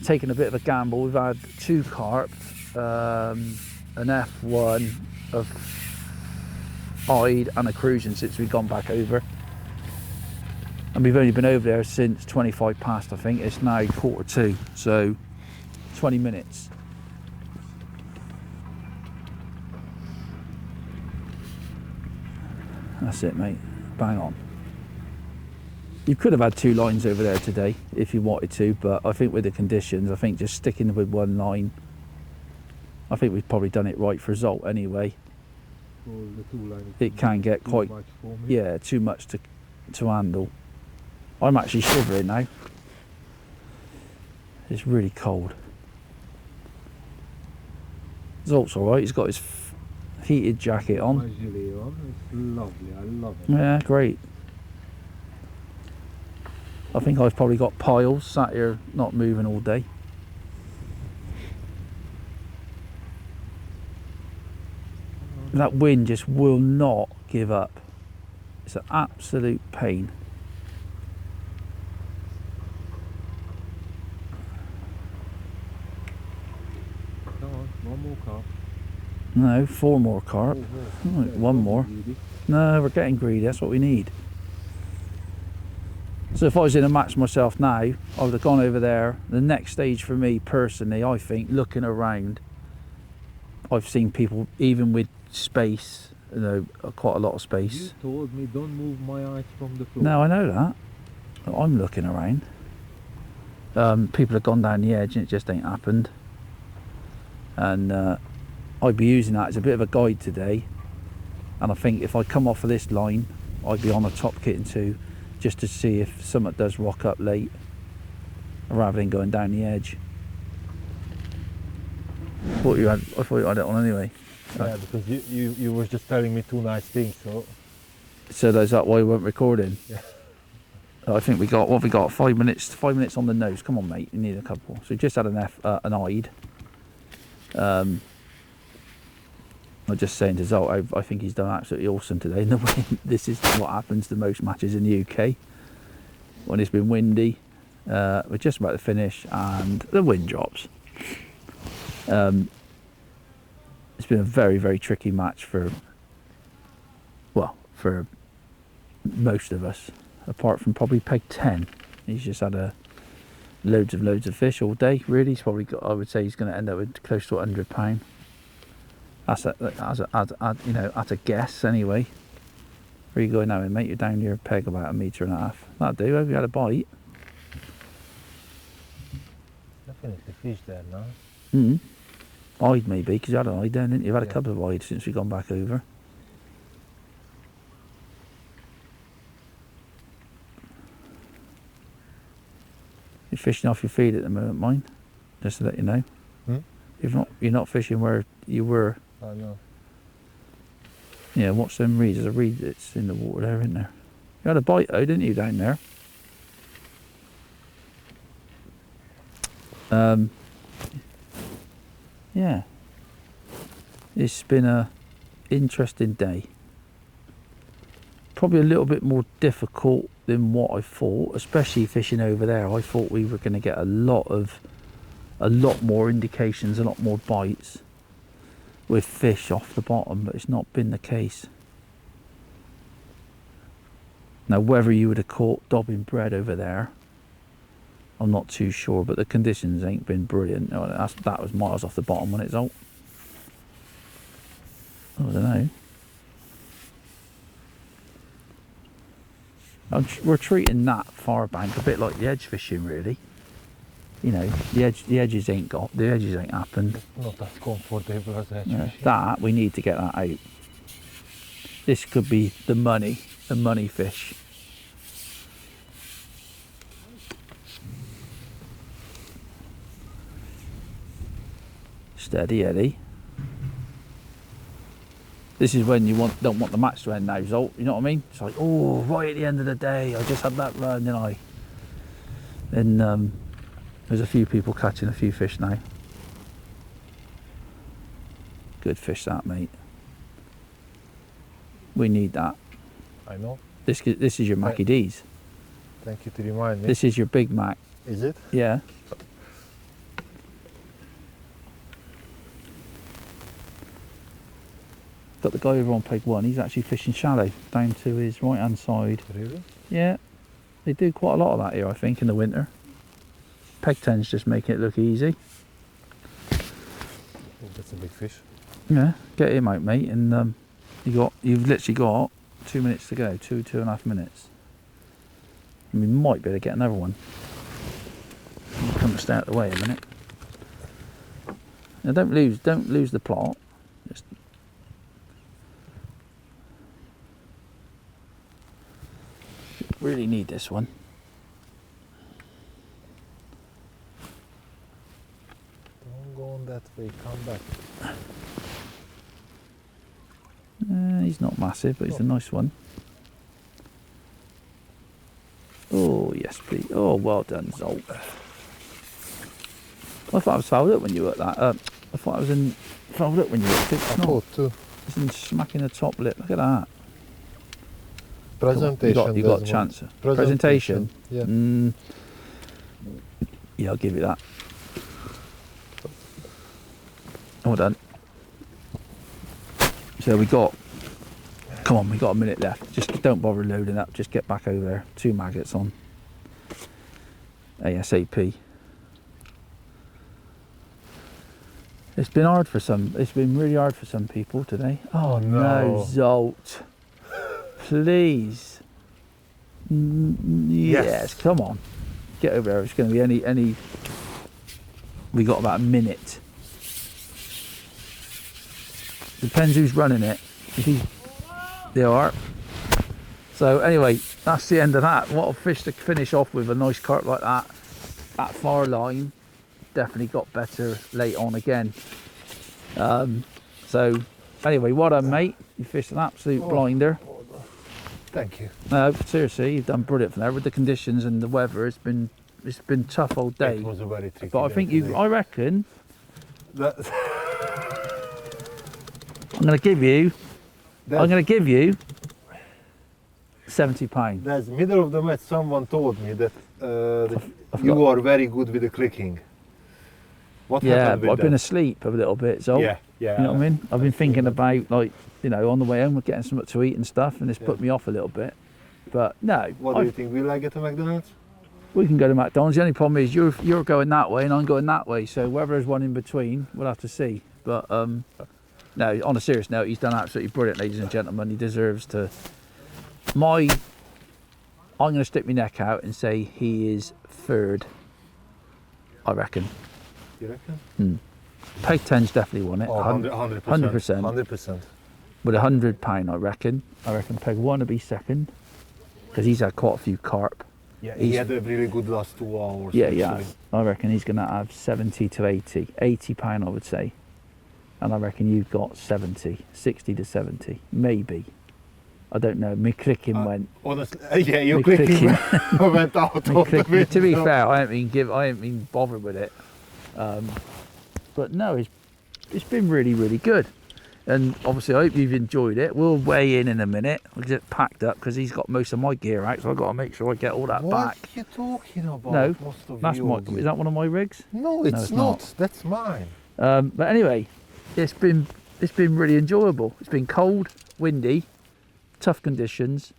taking a bit of a gamble, we've had 2 carp, an F1 of hide and a cruising since we've gone back over. And we've only been over there since 25 past, I think. It's now 1:45, so 20 minutes. That's it, mate. Bang on. You could have had 2 lines over there today if you wanted to, but I think with the conditions, I think just sticking with 1 line, I think we've probably done it right for Zsolt anyway. Well, the 2 line It can get too quite, much for me. yeah, too much to handle. I'm actually shivering now. It's really cold. Zolt's alright, he's got his heated jacket on. My gilet on, it's lovely, I love it. Yeah, great. I think I've probably got piles sat here not moving all day. That wind just will not give up. It's an absolute pain. Come on, 1 more carp. No, 4 more carp. Oh, Right, 1 more. No, we're getting greedy, that's what we need. So if I was in a match myself now, I would have gone over there. The next stage for me personally, I think, looking around, I've seen people, even with space, you know, quite a lot of You space. told me don't move my eyes from the floor. No, I know that. I'm looking around. People have gone down the edge and it just ain't happened. And I'd be using that as a bit of a guide today. And I think if I come off of this line, I'd be on a top kitten 2, just to see if something does rock up late, rather than going down the edge. I thought you had it on anyway. Yeah, because you were just telling me 2 nice things, so. So is that why we weren't recording? Yeah. I think we got, what have we got? 5 minutes. 5 minutes on the nose. Come on, mate. You need a couple. So we just had an hide. I'm just saying to Zsolt, I think he's done absolutely awesome today. In the way, this is what happens to most matches in the UK when it's been windy. We're just about to finish and the wind drops. It's been a very, very tricky match for most of us, apart from probably Peg 10. He's just had loads of fish all day. Really, he's probably got, I would say he's going to end up with close to £100. That's you know, at a guess anyway. Where are you going now, mate? You're down your peg about 1.5 meters. That'll do. Have you had a bite? Definitely fish there now. Hide maybe, because you had an hide then, didn't you? You've had a Yeah. couple of hides since we've gone back over. You're fishing off your feed at the moment, mine. Just to let you know. You're not fishing where you were. I know. Yeah, watch them reeds. There's a reed that's in the water there, isn't there? You had a bite though, didn't you, down there? Yeah. It's been a interesting day. Probably a little bit more difficult than what I thought, especially fishing over there. I thought we were going to get a lot more indications, a lot more bites with fish off the bottom, but it's not been the case. Now, whether you would have caught dobbing bread over there, I'm not too sure, but the conditions ain't been brilliant. That was miles off the bottom when it's out. I don't know. We're treating that far bank a bit like the edge fishing, really. You know, the edges ain't happened. Not as comfortable as edge Yeah, fishing. that we need to get that out. This could be the money fish. Steady Eddie. This is when you don't want the match to end now, Zsolt. You know what I mean? It's like, oh, right at the end of the day, I just had that run, didn't I? Then there's a few people catching a few fish now. Good fish that, mate. We need that. I know. This is your Mackie D's. Thank you to remind me. This is your Big Mac. Is it? Yeah. Got the guy over on peg 1, he's actually fishing shallow down to his right hand side. Really? Yeah, they do quite a lot of that here, I think, in the winter. Peg 10's just making it look easy. Oh, that's a big fish. Yeah, get him out, mate, and you've literally got 2 minutes to go, 2.5 minutes. And we might be able to get another one. I'll come and stay out of the way a minute. Now don't lose the plot. Just really need this one. Don't go on that way, come back. He's not massive, but he's a nice one. Oh, yes, please. Oh, well done, Zsolt. I thought I was fouled up when you were at that. I thought I was fouled up when you were at it. I thought too. It's in smacking the top lip. Look at that. Presentation. You got a chance. Presentation? Yeah. Yeah, I'll give you that. Well done. So we got a minute left. Just don't bother loading up. Just get back over there. 2 maggots on. ASAP. It's been really hard for some people today. Oh no, Zsolt. Please. Yes, come on. Get over there. It's going to be any. We got about a minute. Depends who's running it. They are. So anyway, that's the end of that. What a fish to finish off with, a nice carp like that. That far line definitely got better late on again. So anyway, well done, mate. You fished an absolute blinder. Thank you. No, seriously, you've done brilliant from there with the conditions and the weather. It's been tough all day. It was a very tricky But I day think today. I reckon That- I'm going to give you £70. That's middle of the match. Someone told me that I've you got- are very good with the clicking. What Yeah, happened but with I've been that? asleep a little bit, so Yeah. you know what I mean? I've been thinking about, like, you know, on the way home, we're getting something to eat and stuff, and it's put me off a little bit. But no, What do you think? Will I get a McDonald's? we can go to McDonald's. The only problem is you're going that way and I'm going that way, so whether there's one in between, we'll have to see. But no, on a serious note, he's done absolutely brilliant, ladies and gentlemen. He deserves to. I'm going to stick my neck out and say he is third, I reckon. You reckon? Peg 10's definitely won it. Oh, 100%. 100%. With £100, I reckon. I reckon Peg 1 will be second, because he's had quite a few carp. Yeah, he had a really good last 2 hours. Yeah, actually. yeah. I reckon he's going to have 70 to 80. £80, I would say. And I reckon you've got 70, 60 to 70, maybe. I don't know. Me clicking went. Honestly, yeah, your Me clicking clicking. went out of Me the clicking. window. To be fair, I ain't been bothered with it. But no, it's been really, really good. And obviously, I hope you've enjoyed it. We'll weigh in a minute. We'll get packed up because he's got most of my gear out, so I've got to make sure I get all that What back. are you talking about? No, Most of That's my. yours. Is that one of my rigs? No, it's, it's not. not. That's mine. But anyway, it's been really enjoyable. It's been cold, windy, tough conditions.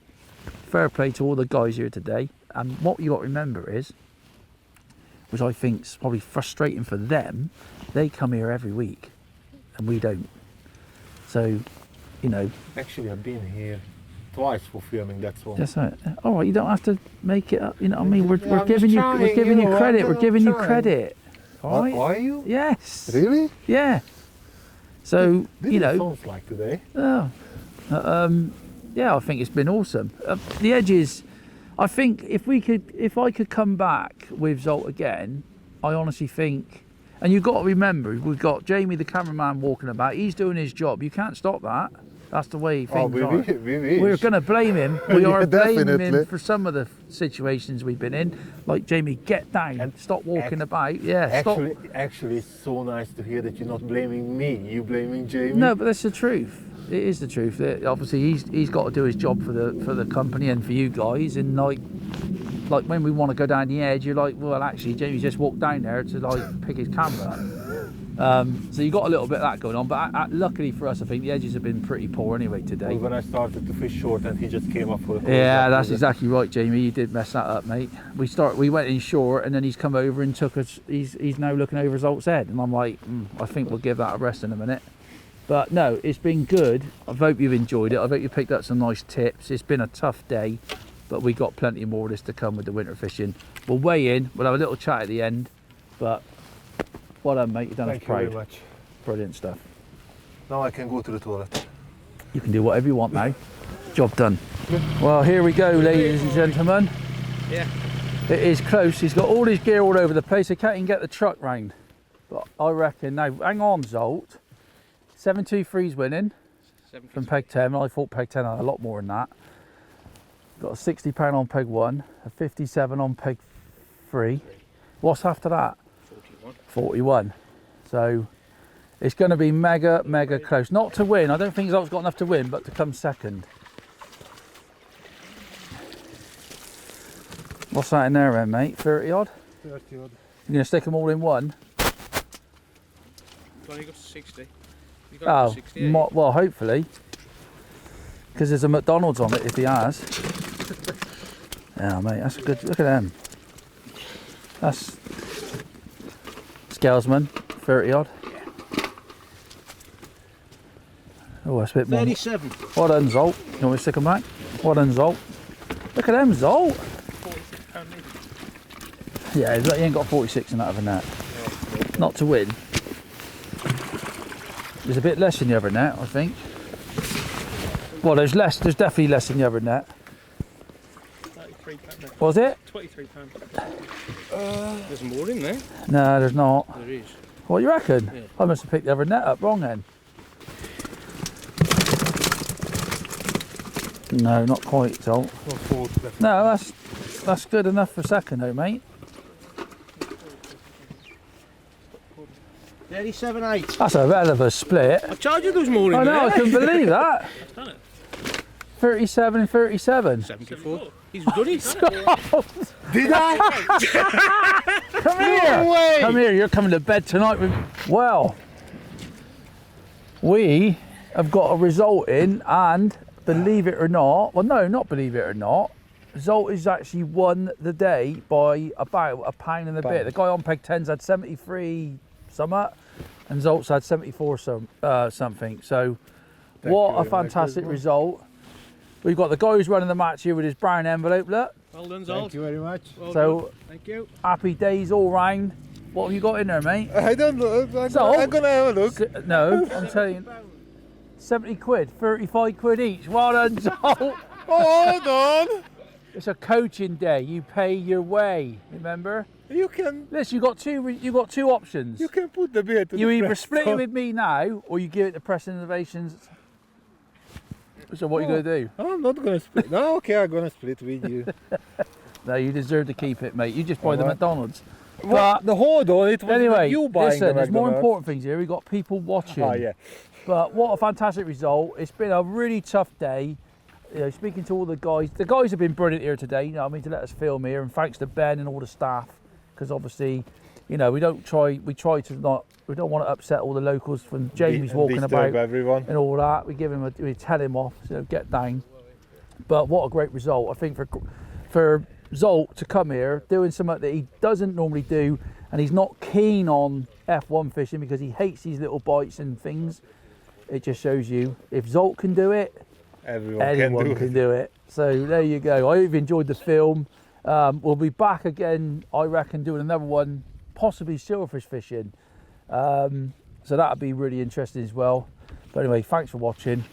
Fair play to all the guys here today. And what you got to remember is, which I think's probably frustrating for them, they come here every week, and we don't. So, you know. Actually, I've been here twice for filming. That's all. That's right. All right, you don't have to make it up. You know what I mean? We're I'm giving just you trying, we're giving you you know, credit. I'm We're giving you trying. credit. All right. Are you? Yes. Really? Yeah. So This you know. sounds like today. Oh, yeah, I think it's been awesome. The edges. I think if I could come back with Zsolt again, I honestly think. And you've got to remember, we've got Jamie the cameraman walking about. He's doing his job. You can't stop that. That's the way things are. We're going to blame him. We are blaming him definitely. for some of the situations we've been in. Like, Jamie, get down and stop walking about. Yeah, stop. Actually, it's so nice to hear that you're not blaming me. You're blaming Jamie. No, but that's the truth. It is the truth. Obviously, he's got to do his job for the company and for you guys. And like when we want to go down the edge, you're like, well, actually, Jamie's just walked down there to like pick his camera up. So you got a little bit of that going on. But luckily for us, I think the edges have been pretty poor anyway today. Well, when I started to fish short, and he just came up for a Yeah, that's exactly right, Jamie. You did mess that up, mate. We went in short, and then he's come over and took us. He's now looking over Zsolt's head, and I'm like, I think we'll give that a rest in a minute. But no, it's been good. I hope you've enjoyed it. I hope you picked up some nice tips. It's been a tough day, but we got plenty more of this to come with the winter fishing. We'll weigh in. We'll have a little chat at the end. But well done, mate. You've done us Thank you proud. very much. Brilliant stuff. Now I can go to the toilet. You can do whatever you want now. Job done. Well, here we go, ladies and gentlemen. Yeah. It is close. He's got all his gear all over the place. I can't even get the truck round. But I reckon now, hang on, Zsolt. 723's winning from peg 10. I thought peg 10 had a lot more than that. Got a £60 on peg 1, a 57 on peg 3. What's after that? 41. So it's going to be mega close. Not to win. I don't think Zolt's got enough to win, but to come second. What's that in there then, mate? 30 odd? 30 odd. You're going to stick them all in one? Well, you got 60. Oh, well, hopefully. Because there's a McDonald's on it if he has. Yeah, mate, that's a good. Look at them. That's Scalesman, 30 odd. Oh, that's a bit more. 37. Well done, Zsolt. You want me to stick them back? Well done, Zsolt. Look at them, Zsolt. Yeah, he ain't got 46 in that other net. Not to win. There's a bit less in the other net, I think. Well, there's less. There's definitely less in the other net. £33. Was it? £23. There's more in there. No, there's not. There is. What do you reckon? Yeah. I must have picked the other net up wrong then. No, not quite, Zsolt. No, that's good enough for second though, mate. 37.8. That's a hell of a split. I told you there was more in I there. know, I couldn't believe that. I've done it. 37 and 37. 74. He's done it. Did I? Come here. No way. Come here. You're coming to bed tonight with. Well, we have got a result in, and believe it or not, well, no, not believe it or not, Zsolt has actually won the day by about a pound and a bit. The guy on peg 10's had 73 something, and Zsolt's had 74 something. So, what a fantastic result. We've got the guy who's running the match here with his brown envelope, look. Well done, Zsolt. Thank you very much. Well So, done. Thank you. happy days all round. What have you got in there, mate? I don't know. So- I'm gonna have a look. No, I'm telling you. 70 quid, 35 quid each. Well done, Zsolt. Hold on. It's a coaching day. You pay your way, remember? You can Listen, you got two options. can put the beer to You the either press. split it with me now, or you give it to Preston Innovations. So what are you going to do? I'm not gonna split. No, okay, I'm gonna split with you. No, you deserve to keep it, mate. You just buy the Alright. McDonald's. Well, But the hold on, it was anyway, you buying listen, the there's more McDonald's. important things here. We've got people watching. Oh yeah. But what a fantastic result. It's been a really tough day. You know, speaking to all the guys have been brilliant here today, you know what I mean, to let us film here, and thanks to Ben and all the staff, because obviously, you know, we don't want to upset all the locals when Jamie's walking about everyone. and all that. We tell him off, so get down. But what a great result. I think for Zsolt to come here doing something that he doesn't normally do, and he's not keen on F1 fishing because he hates these little bites and things. It just shows you if Zsolt can do it, anyone can do it. So there you go. I hope you enjoyed the film. We'll be back again, I reckon, doing another one, possibly silverfish fishing. So that'll be really interesting as well. But anyway, thanks for watching.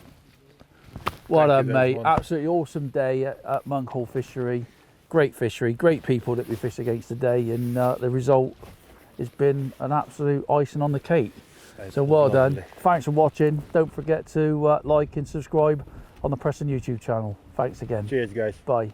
Well done, mate. Absolutely awesome day at Monk Hall Fishery. Great fishery, great people that we fished against today, and the result has been an absolute icing on the cake. So well done. Thanks for watching. Don't forget to like and subscribe on the Preston YouTube channel. Thanks again. Cheers, guys. Bye.